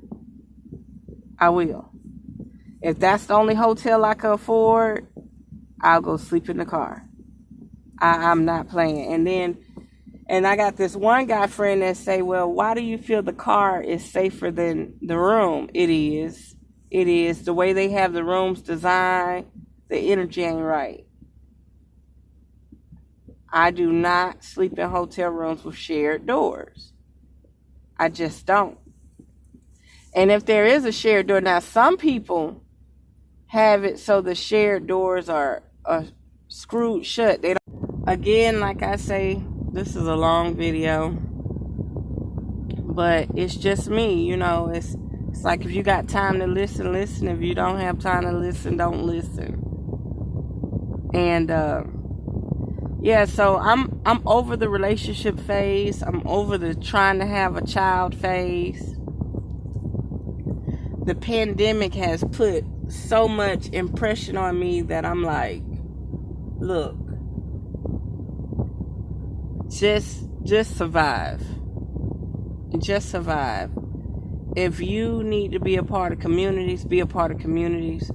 I will. If that's the only hotel I can afford, I'll go sleep in the car. I'm not playing. And I got this one guy friend that say, well, why do you feel the car is safer than the room? It is. It is. The way they have the rooms designed, the energy ain't right. I do not sleep in hotel rooms with shared doors. I just don't. And if there is a shared door, now some people have it so the shared doors are screwed shut. They don't. Again, like I say, this is a long video, but it's just me, it's like, if you got time to listen, listen. If you don't have time to listen, don't listen. And yeah, so I'm over the relationship phase. I'm over the trying to have a child phase. The pandemic has put so much impression on me that I'm like, look, just survive. Just survive. If you need to be a part of communities, be a part of communities.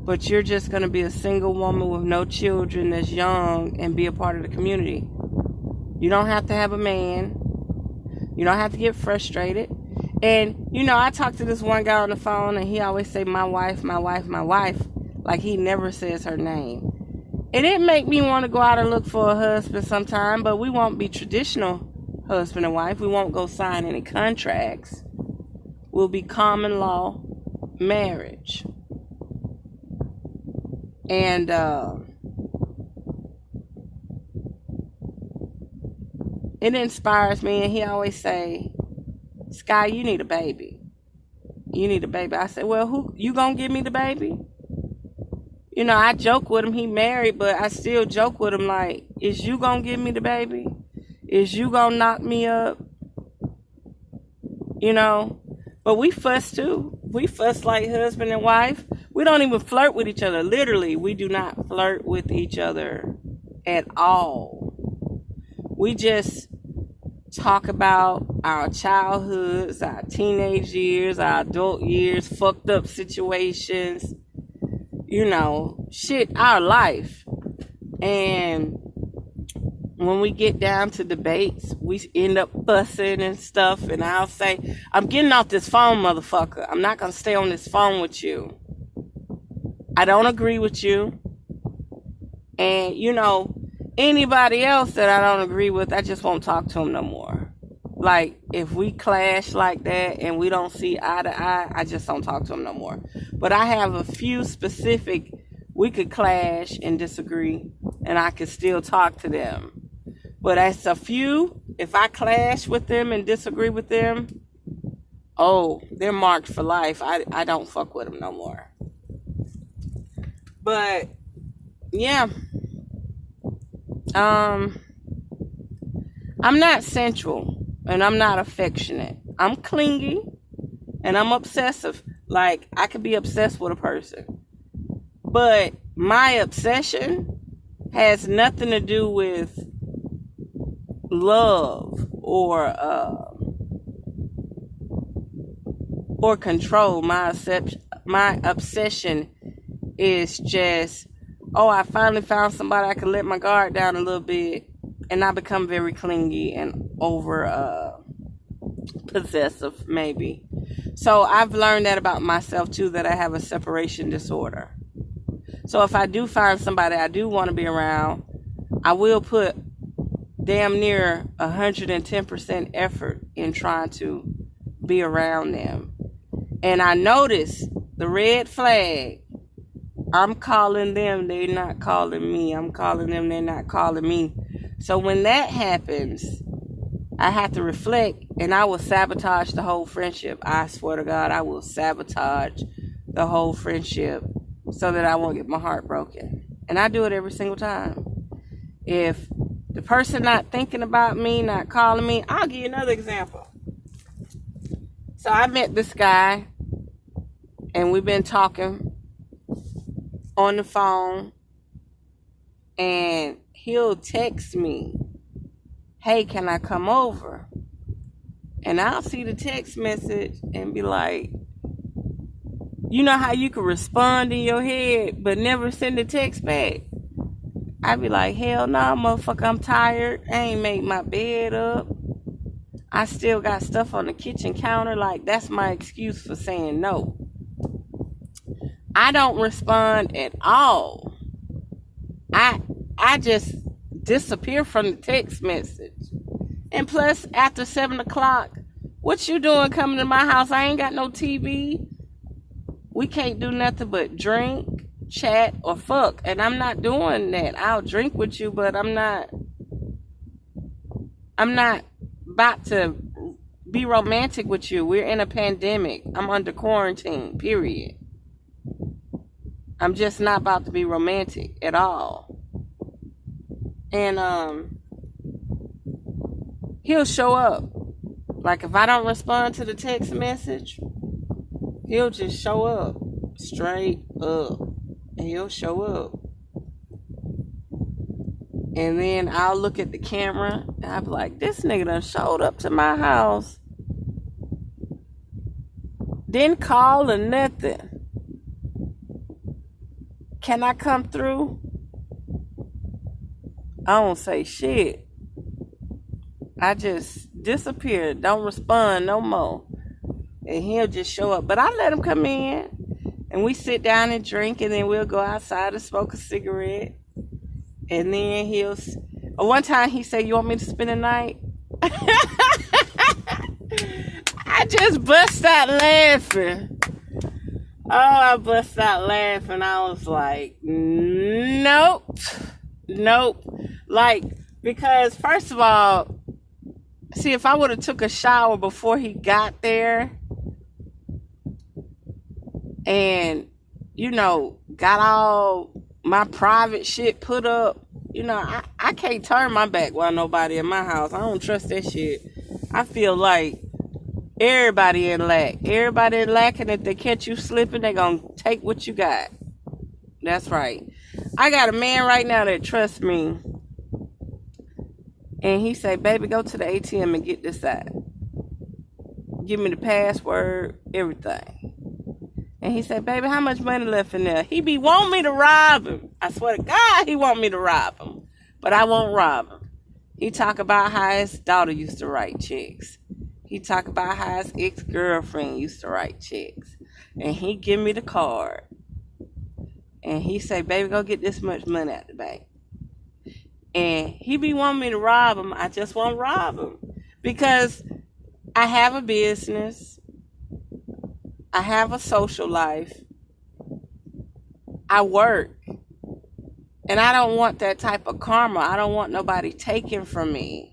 but you're just going to be a single woman with no children that's young and be a part of the community. You don't have to have a man. You don't have to get frustrated. And, you know, I talked to this one guy on the phone, and he always say, my wife, my wife, my wife. Like, he never says her name. And it make me want to go out and look for a husband sometime, but we won't be traditional husband and wife. We won't go sign any contracts. We'll be common law marriage. And it inspires me. And he always say, Sky, you need a baby. You need a baby. I said, well, who you gonna give me the baby? You know, I joke with him. He married, but I still joke with him like, is you gonna give me the baby? Is you gonna knock me up? You know, but we fuss too. We fuss like husband and wife. We don't even flirt with each other. Literally, we do not flirt with each other at all. We just talk about our childhoods, our teenage years, our adult years, fucked up situations, you know, shit, our life. And when we get down to debates, we end up fussing and stuff. And I'll say, I'm getting off this phone, motherfucker. I'm not going to stay on this phone with you. I don't agree with you. And, you know, anybody else that I don't agree with, I just won't talk to them no more. Like, if we clash like that and we don't see eye to eye, I just don't talk to them no more. But I have a few specific, we could clash and disagree, and I could still talk to them. But as a few, if I clash with them and disagree with them, oh, they're marked for life. I don't fuck with them no more. But, yeah. I'm not sensual, and I'm not affectionate. I'm clingy, and I'm obsessive. Like, I could be obsessed with a person. But my obsession has nothing to do with love or control. My obsession is just, oh, I finally found somebody I can let my guard down a little bit, and I become very clingy and over possessive, maybe. So I've learned that about myself too, that I have a separation disorder. So if I do find somebody I do want to be around, I will put damn near 110% effort in trying to be around them. And I notice the red flag. I'm calling them, they're not calling me. I'm calling them, they're not calling me. So when that happens, I have to reflect, and I will sabotage the whole friendship. I swear to God, I will sabotage the whole friendship so that I won't get my heart broken. And I do it every single time. If the person not thinking about me, not calling me, I'll give you another example. So I met this guy, and we've been talking on the phone, and he'll text me, hey, can I come over? And I'll see the text message and be like, you know how you can respond in your head but never send a text back? I'd be like, hell no, motherfucker, I'm tired. I ain't made my bed up. I still got stuff on the kitchen counter. Like, that's my excuse for saying no. I don't respond at all. I just disappear from the text message. And plus, after 7 o'clock, what you doing coming to my house? I ain't got no TV. We can't do nothing but drink, chat, or fuck. And I'm not doing that. I'll drink with you, but I'm not about to be romantic with you. We're in a pandemic. I'm under quarantine, period. I'm just not about to be romantic at all. And he'll show up. Like, if I don't respond to the text message, he'll just show up. Straight up. And he'll show up. And then I'll look at the camera and I'll be like, this nigga done showed up to my house. Didn't call or nothing. can I come through? I don't say shit. I just disappear, don't respond no more. And he'll just show up. But I let him come in, and we sit down and drink, and then we'll go outside and smoke a cigarette. And then one time he said, "You want me to spend the night?" I just bust out laughing. Oh, I bust out laughing. I was like, nope. Like, because first of all, see, if I would have took a shower before he got there and, got all my private shit put up, I can't turn my back while nobody in my house. I don't trust that shit. I feel like everybody in lack. Everybody in lack, and if they catch you slipping, they gonna take what you got. That's right. I got a man right now that trusts me. And he say, "Baby, go to the ATM and get this out. Give me the password, everything." And he said, "Baby, how much money left in there?" He be want me to rob him. I swear to God, he want me to rob him. But I won't rob him. He talk about how his daughter used to write checks. He talk about how his ex-girlfriend used to write checks. And he give me the card. And he say, "Baby, go get this much money out the bank." And he be wanting me to rob him. I just won't rob him. Because I have a business. I have a social life. I work. And I don't want that type of karma. I don't want nobody taking from me.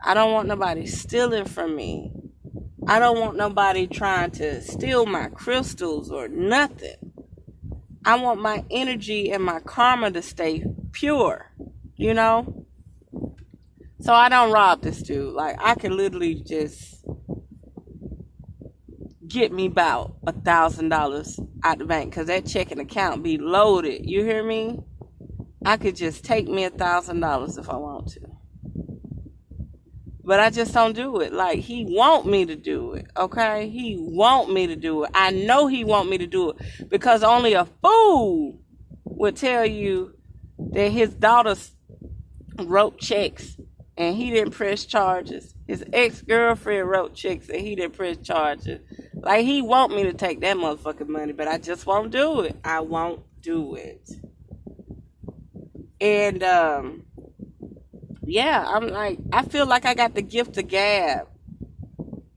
I don't want nobody stealing from me. I don't want nobody trying to steal my crystals or nothing. I want my energy and my karma to stay pure, So I don't rob this dude. Like, I can literally just get me about $1,000 out the bank, because that checking account be loaded. You hear me? I could just take me $1,000 if I want to. But I just don't do it. Like, he want me to do it, okay? He want me to do it. I know he want me to do it, because only a fool would tell you that his daughter wrote checks and he didn't press charges. His ex-girlfriend wrote checks and he didn't press charges. Like, he want me to take that motherfucking money, but I just won't do it. I won't do it. And, yeah, I'm like, I feel like I got the gift of gab.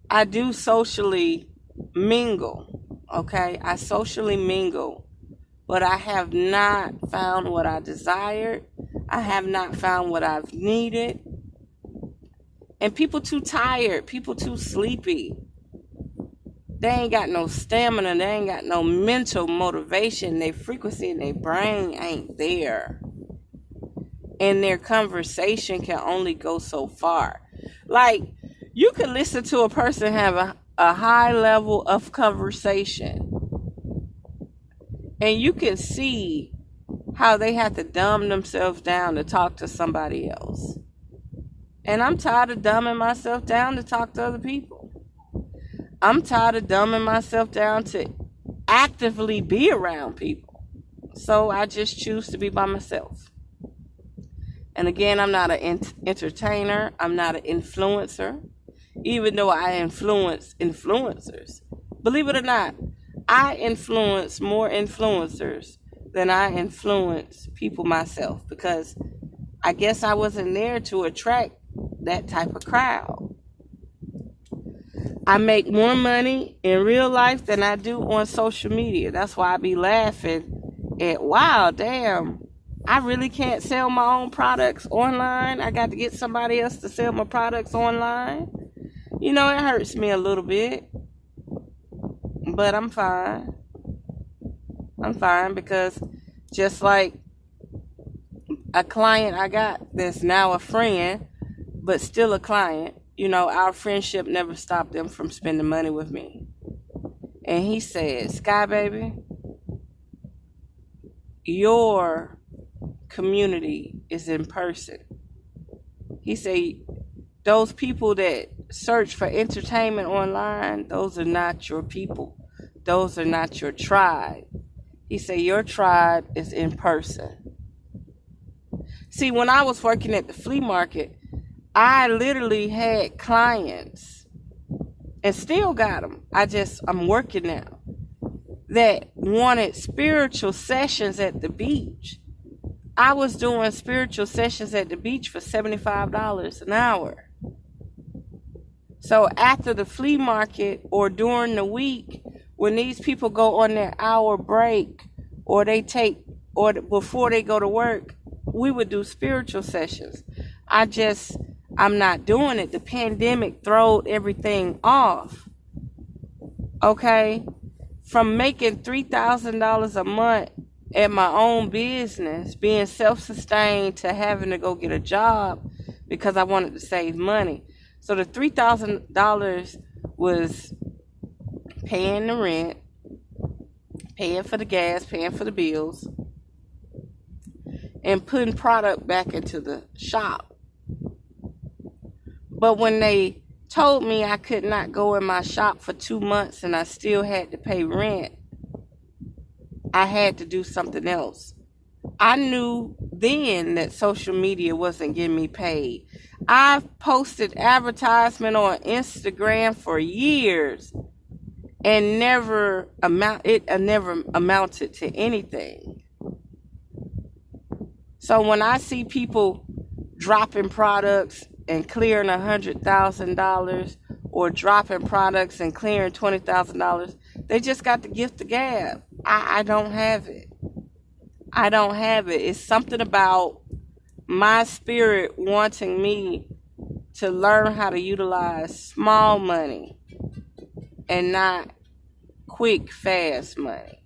I do socially mingle, okay? I socially mingle, but I have not found what I desired. I have not found what I've needed. And people too tired, people too sleepy. They ain't got no stamina, they ain't got no mental motivation. Their frequency in their brain ain't there. And their conversation can only go so far. Like, you can listen to a person have a high level of conversation, and you can see how they have to dumb themselves down to talk to somebody else. And I'm tired of dumbing myself down to talk to other people. I'm tired of dumbing myself down to actively be around people. So I just choose to be by myself. And again, I'm not an entertainer. I'm not an influencer. Even though I influence influencers. Believe it or not, I influence more influencers than I influence people myself. Because I guess I wasn't there to attract that type of crowd. I make more money in real life than I do on social media. That's why I be laughing at, wow, damn, I really can't sell my own products online. I got to get somebody else to sell my products online. It hurts me a little bit. But I'm fine. I'm fine, because just like a client I got that's now a friend, but still a client, our friendship never stopped them from spending money with me. And he said, "Sky, baby, your community is in person." He said, "Those people that search for entertainment online, those are not your people. Those are not your tribe. He said, your tribe is in person. See, when I was working at the flea market, I literally had clients and still got them. I'm working now, that wanted spiritual sessions at the beach. I was doing spiritual sessions at the beach for $75 an hour. So after the flea market or during the week, when these people go on their hour break or before they go to work, we would do spiritual sessions. I'm not doing it. The pandemic throwed everything off. Okay? From making $3,000 a month at my own business, being self-sustained, to having to go get a job because I wanted to save money. So the $3,000 was paying the rent, paying for the gas, paying for the bills, and putting product back into the shop. But when they told me I could not go in my shop for 2 months and I still had to pay rent, I had to do something else. I knew then that social media wasn't getting me paid. I've posted advertisement on Instagram for years and never amounted to anything. So when I see people dropping products and clearing $100,000 or dropping products and clearing $20,000, they just got the gift of gab. I don't have it. I don't have it. It's something about my spirit wanting me to learn how to utilize small money and not quick, fast money.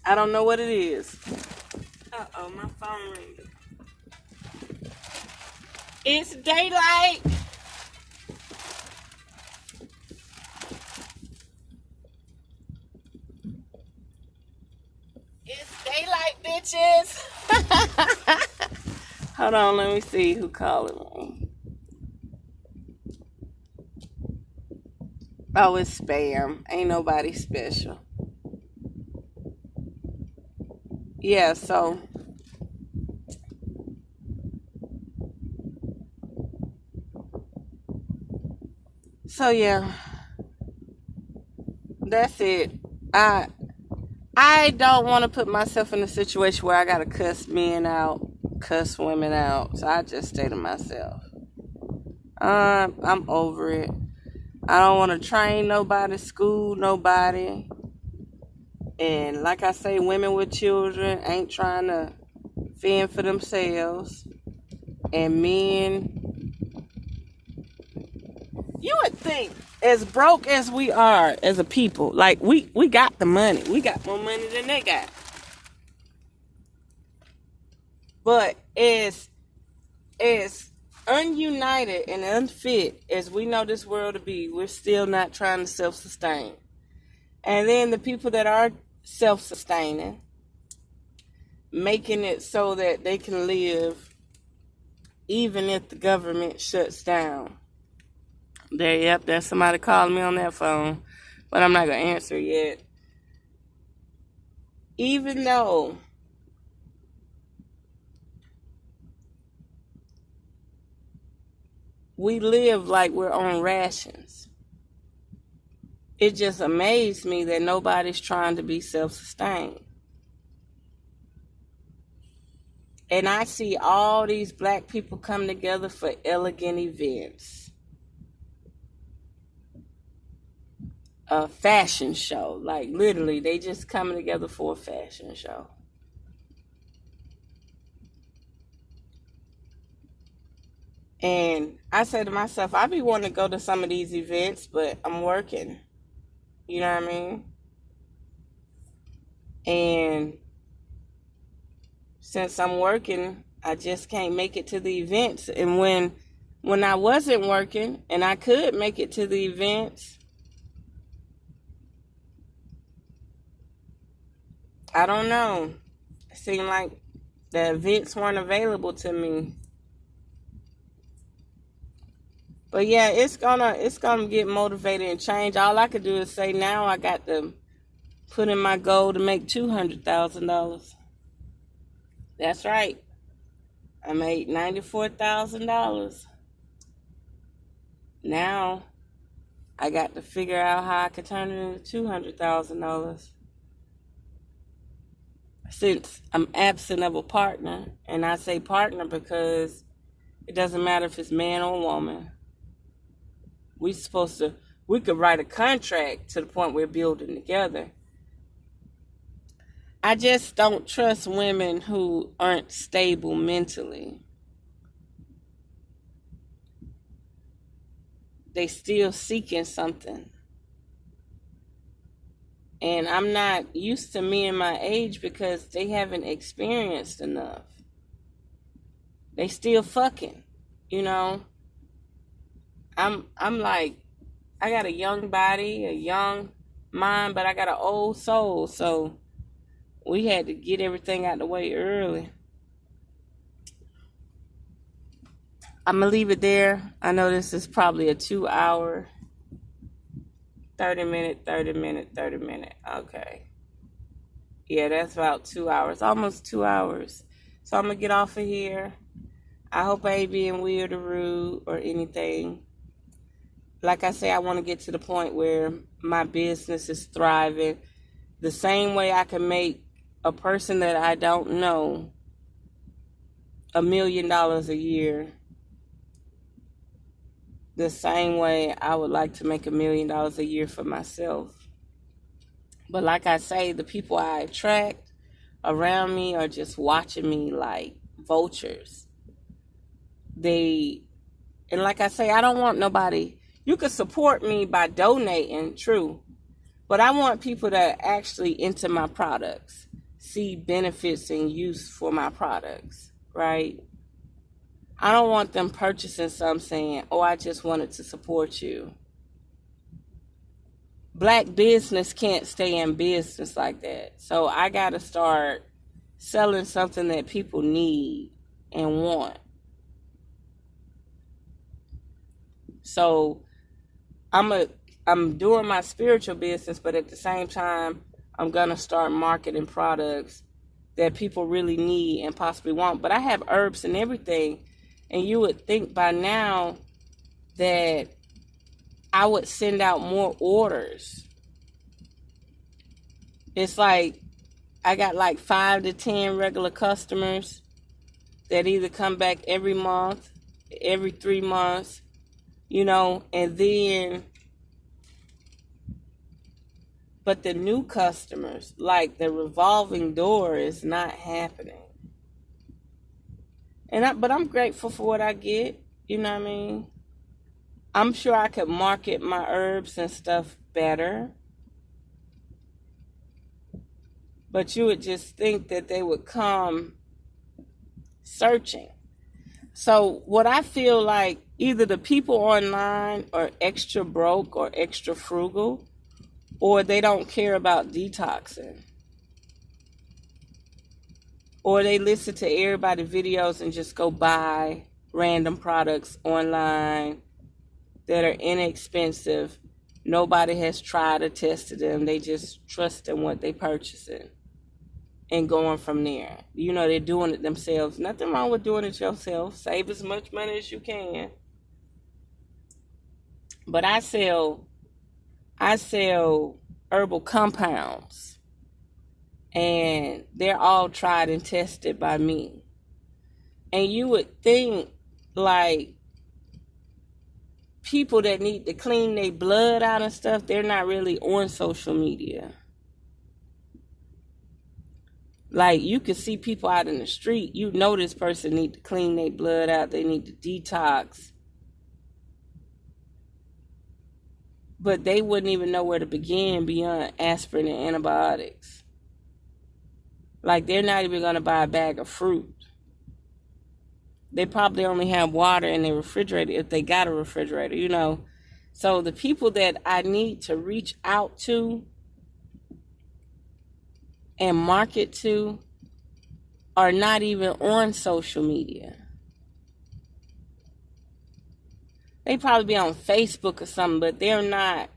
I don't know what it is. Uh-oh, my phone ringing. It's daylight. It's daylight, bitches. Hold on, let me see who calling me. Oh, it's spam. Ain't nobody special. Yeah, so yeah, that's it. I don't want to put myself in a situation where I gotta cuss men out, cuss women out. So I just stay to myself. I'm over it. I don't want to train nobody, school nobody. And like I say, women with children ain't trying to fend for themselves. And men, you would think, as broke as we are as a people, like we got the money. We got more money than they got. But as ununited and unfit as we know this world to be, we're still not trying to self-sustain. And then the people that are self-sustaining, making it so that they can live even if the government shuts down. There's somebody calling me on that phone, but I'm not going to answer yet. Even though we live like we're on rations, it just amazed me that nobody's trying to be self-sustained. And I see all these black people come together for elegant events. A fashion show. Like literally, they just coming together for a fashion show. And I said to myself, I be wanting to go to some of these events, but I'm working. You know what I mean? And since I'm working, I just can't make it to the events. And when I wasn't working and I could make it to the events, I don't know. It seemed like the events weren't available to me. But yeah, it's gonna get motivated and change. All I could do is say now I got to put in my goal to make $200,000. That's right. I made $94,000. Now I got to figure out how I could turn it into $200,000. Since I'm absent of a partner, and I say partner because it doesn't matter if it's man or woman. We could write a contract to the point we're building together. I just don't trust women who aren't stable mentally. They still seeking something. And I'm not used to men my age because they haven't experienced enough. They still fucking, you know. I'm like, I got a young body, a young mind, but I got an old soul. So we had to get everything out the way early. I'm going to leave it there. I know this is probably a 2 hour, 30 minute. Okay. Yeah, that's about 2 hours, almost 2 hours. So I'm going to get off of here. I hope I ain't being weird or rude or anything. Like I say, I want to get to the point where my business is thriving. The same way I can make a person that I don't know $1 million a year. The same way I would like to make $1 million a year for myself. But like I say, the people I attract around me are just watching me like vultures. And like I say, I don't want nobody. You can support me by donating, true. But I want people that are actually into my products, see benefits and use for my products, right? I don't want them purchasing something saying, oh, I just wanted to support you. Black business can't stay in business like that. So I got to start selling something that people need and want. So I'm doing my spiritual business, but at the same time, I'm going to start marketing products that people really need and possibly want. But I have herbs and everything. And you would think by now that I would send out more orders. It's like I got like 5 to 10 regular customers that either come back every month, every 3 months, you know, and then, but the new customers, like the revolving door is not happening. But I'm grateful for what I get, you know what I mean? I'm sure I could market my herbs and stuff better. But you would just think that they would come searching. So what I feel like, either the people online are extra broke or extra frugal, or they don't care about detoxing. Or they listen to everybody's videos and just go buy random products online that are inexpensive. Nobody has tried or tested them. They just trust in what they purchasing and going from there. You know, they're doing it themselves. Nothing wrong with doing it yourself. Save as much money as you can. But I sell herbal compounds. And they're all tried and tested by me. And you would think, like, people that need to clean their blood out and stuff, they're not really on social media. Like, you can see people out in the street, you know this person need to clean their blood out, they need to detox. But they wouldn't even know where to begin beyond aspirin and antibiotics. Like, they're not even going to buy a bag of fruit. They probably only have water in their refrigerator if they got a refrigerator, you know. So the people that I need to reach out to and market to are not even on social media. They probably be on Facebook or something, but they're not.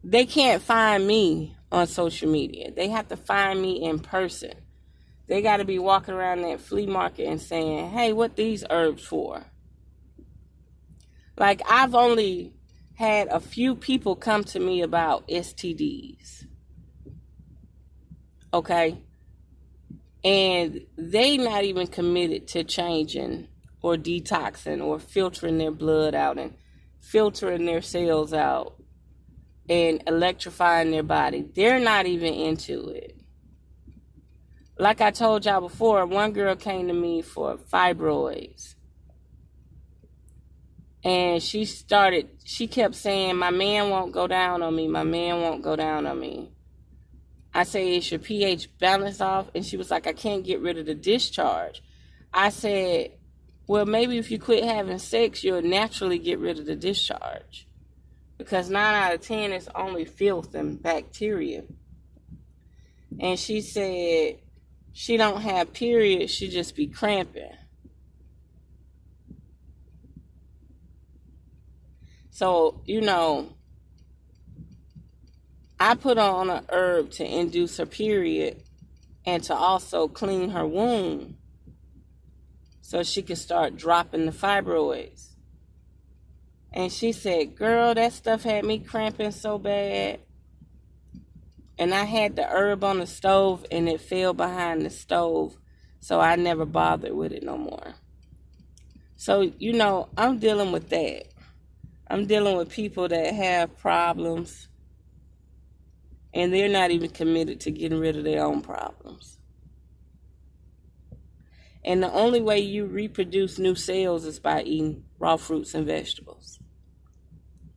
They can't find me on social media. They have to find me in person. They got to be walking around that flea market and saying, hey, what these herbs for? Like, I've only had a few people come to me about STDs. Okay? And they not even committed to changing or detoxing or filtering their blood out and filtering their cells out and electrifying their body. They're not even into it. Like I told y'all before, one girl came to me for fibroids. And she kept saying, my man won't go down on me. My man won't go down on me. I say, is your pH balanced off? And she was like, I can't get rid of the discharge. I said, well, maybe if you quit having sex, you'll naturally get rid of the discharge. Because 9 out of 10 is only filth and bacteria. And she said, she don't have periods, she just be cramping. So, I put on an herb to induce her period and to also clean her womb so she could start dropping the fibroids. And she said, girl, that stuff had me cramping so bad. And I had the herb on the stove and it fell behind the stove. So I never bothered with it no more. So, I'm dealing with that. I'm dealing with people that have problems and they're not even committed to getting rid of their own problems. And the only way you reproduce new cells is by eating raw fruits and vegetables.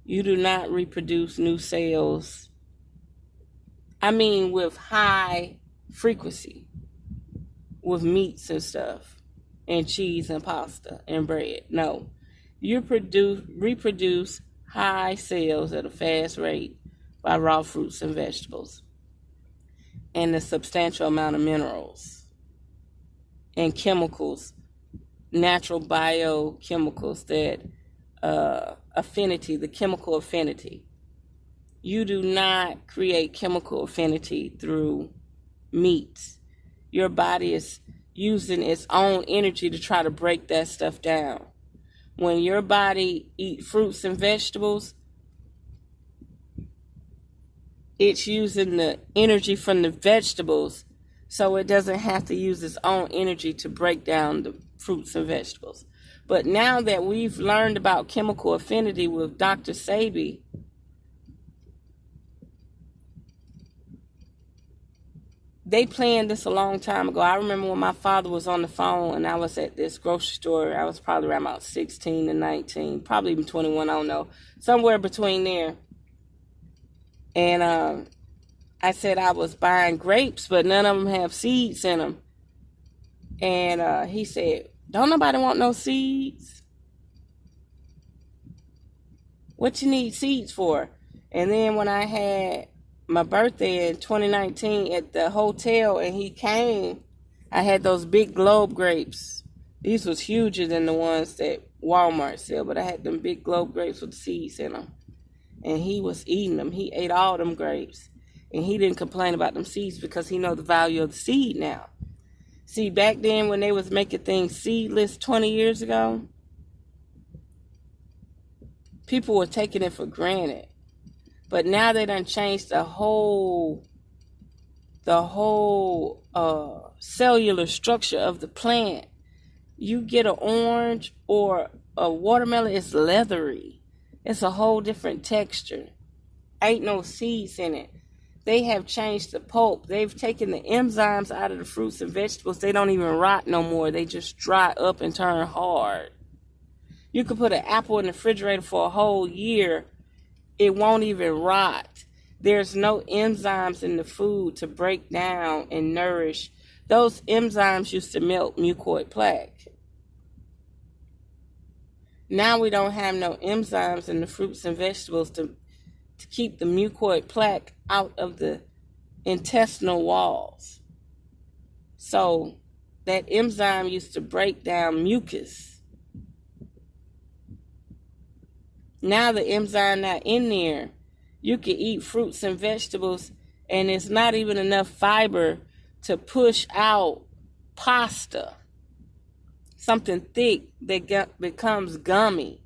You do not reproduce new cells, with high frequency, with meats and stuff, and cheese and pasta and bread. No. You reproduce high cells at a fast rate by raw fruits and vegetables and a substantial amount of minerals and chemicals, natural biochemicals that affinity, the chemical affinity. You do not create chemical affinity through meats. Your body is using its own energy to try to break that stuff down. When your body eats fruits and vegetables, it's using the energy from the vegetables so it doesn't have to use its own energy to break down the fruits and vegetables. But now that we've learned about chemical affinity with Dr. Sebi, they planned this a long time ago. I remember when my father was on the phone and I was at this grocery store. I was probably around about 16 to 19, probably even 21, I don't know. Somewhere between there. And I said I was buying grapes, but none of them have seeds in them. And he said, don't nobody want no seeds? What you need seeds for? And then when I had my birthday in 2019 at the hotel and he came, I had those big globe grapes. These was huger than the ones that Walmart sell, but I had them big globe grapes with seeds in them. And he was eating them. He ate all them grapes. And he didn't complain about them seeds because he know the value of the seed now. See, back then when they was making things seedless 20 years ago, people were taking it for granted. But now they done changed the whole cellular structure of the plant. You get an orange or a watermelon, it's leathery. It's a whole different texture. Ain't no seeds in it. They have changed the pulp. They've taken the enzymes out of the fruits and vegetables. They don't even rot no more. They just dry up and turn hard. You could put an apple in the refrigerator for a whole year. It won't even rot. There's no enzymes in the food to break down and nourish. Those enzymes used to melt mucoid plaque. Now we don't have no enzymes in the fruits and vegetables to keep the mucoid plaque out of the intestinal walls. So that enzyme used to break down mucus. Now the enzyme not in there. You can eat fruits and vegetables, and it's not even enough fiber to push out pasta, something thick that becomes gummy,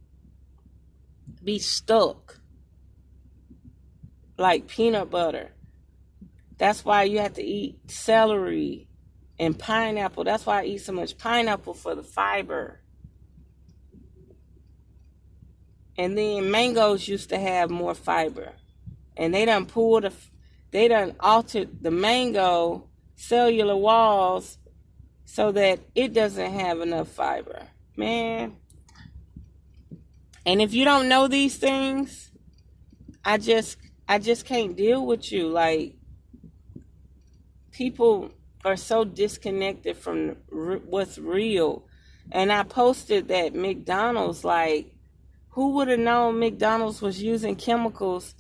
be stuck like peanut butter. That's why you have to eat celery and pineapple. That's why I eat so much pineapple, for the fiber. And then mangoes used to have more fiber. And they done altered the mango cellular walls so that it doesn't have enough fiber. Man. And if you don't know these things, I just can't deal with you. Like, people are so disconnected from what's real. And I posted that McDonald's, like, who would have known McDonald's was using chemicals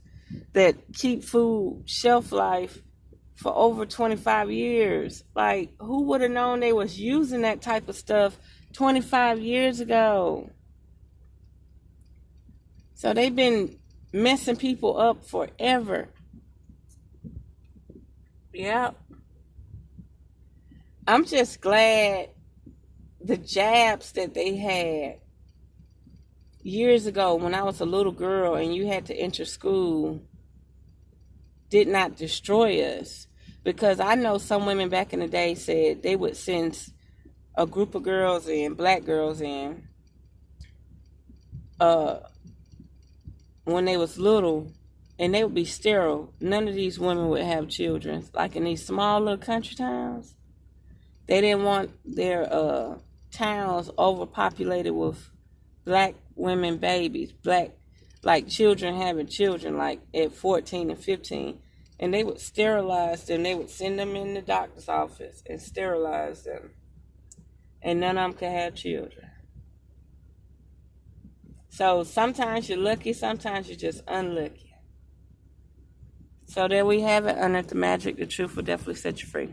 that keep food shelf life for over 25 years? Like, who would have known they was using that type of stuff 25 years ago? So they've been messing people up forever. Yeah. I'm just glad the jabs that they had years ago when I was a little girl and you had to enter school did not destroy us. Because I know some women back in the day said they would send a group of girls in, black girls in, when they was little, and they would be sterile. None of these women would have children. Like in these small little country towns, they didn't want their towns overpopulated with black women babies, like children having children, like at 14 and 15. And they would sterilize them. They would send them in the doctor's office and sterilize them. And none of them could have children. So sometimes you're lucky, sometimes you're just unlucky. So there we have it. Unearth the magic. The truth will definitely set you free.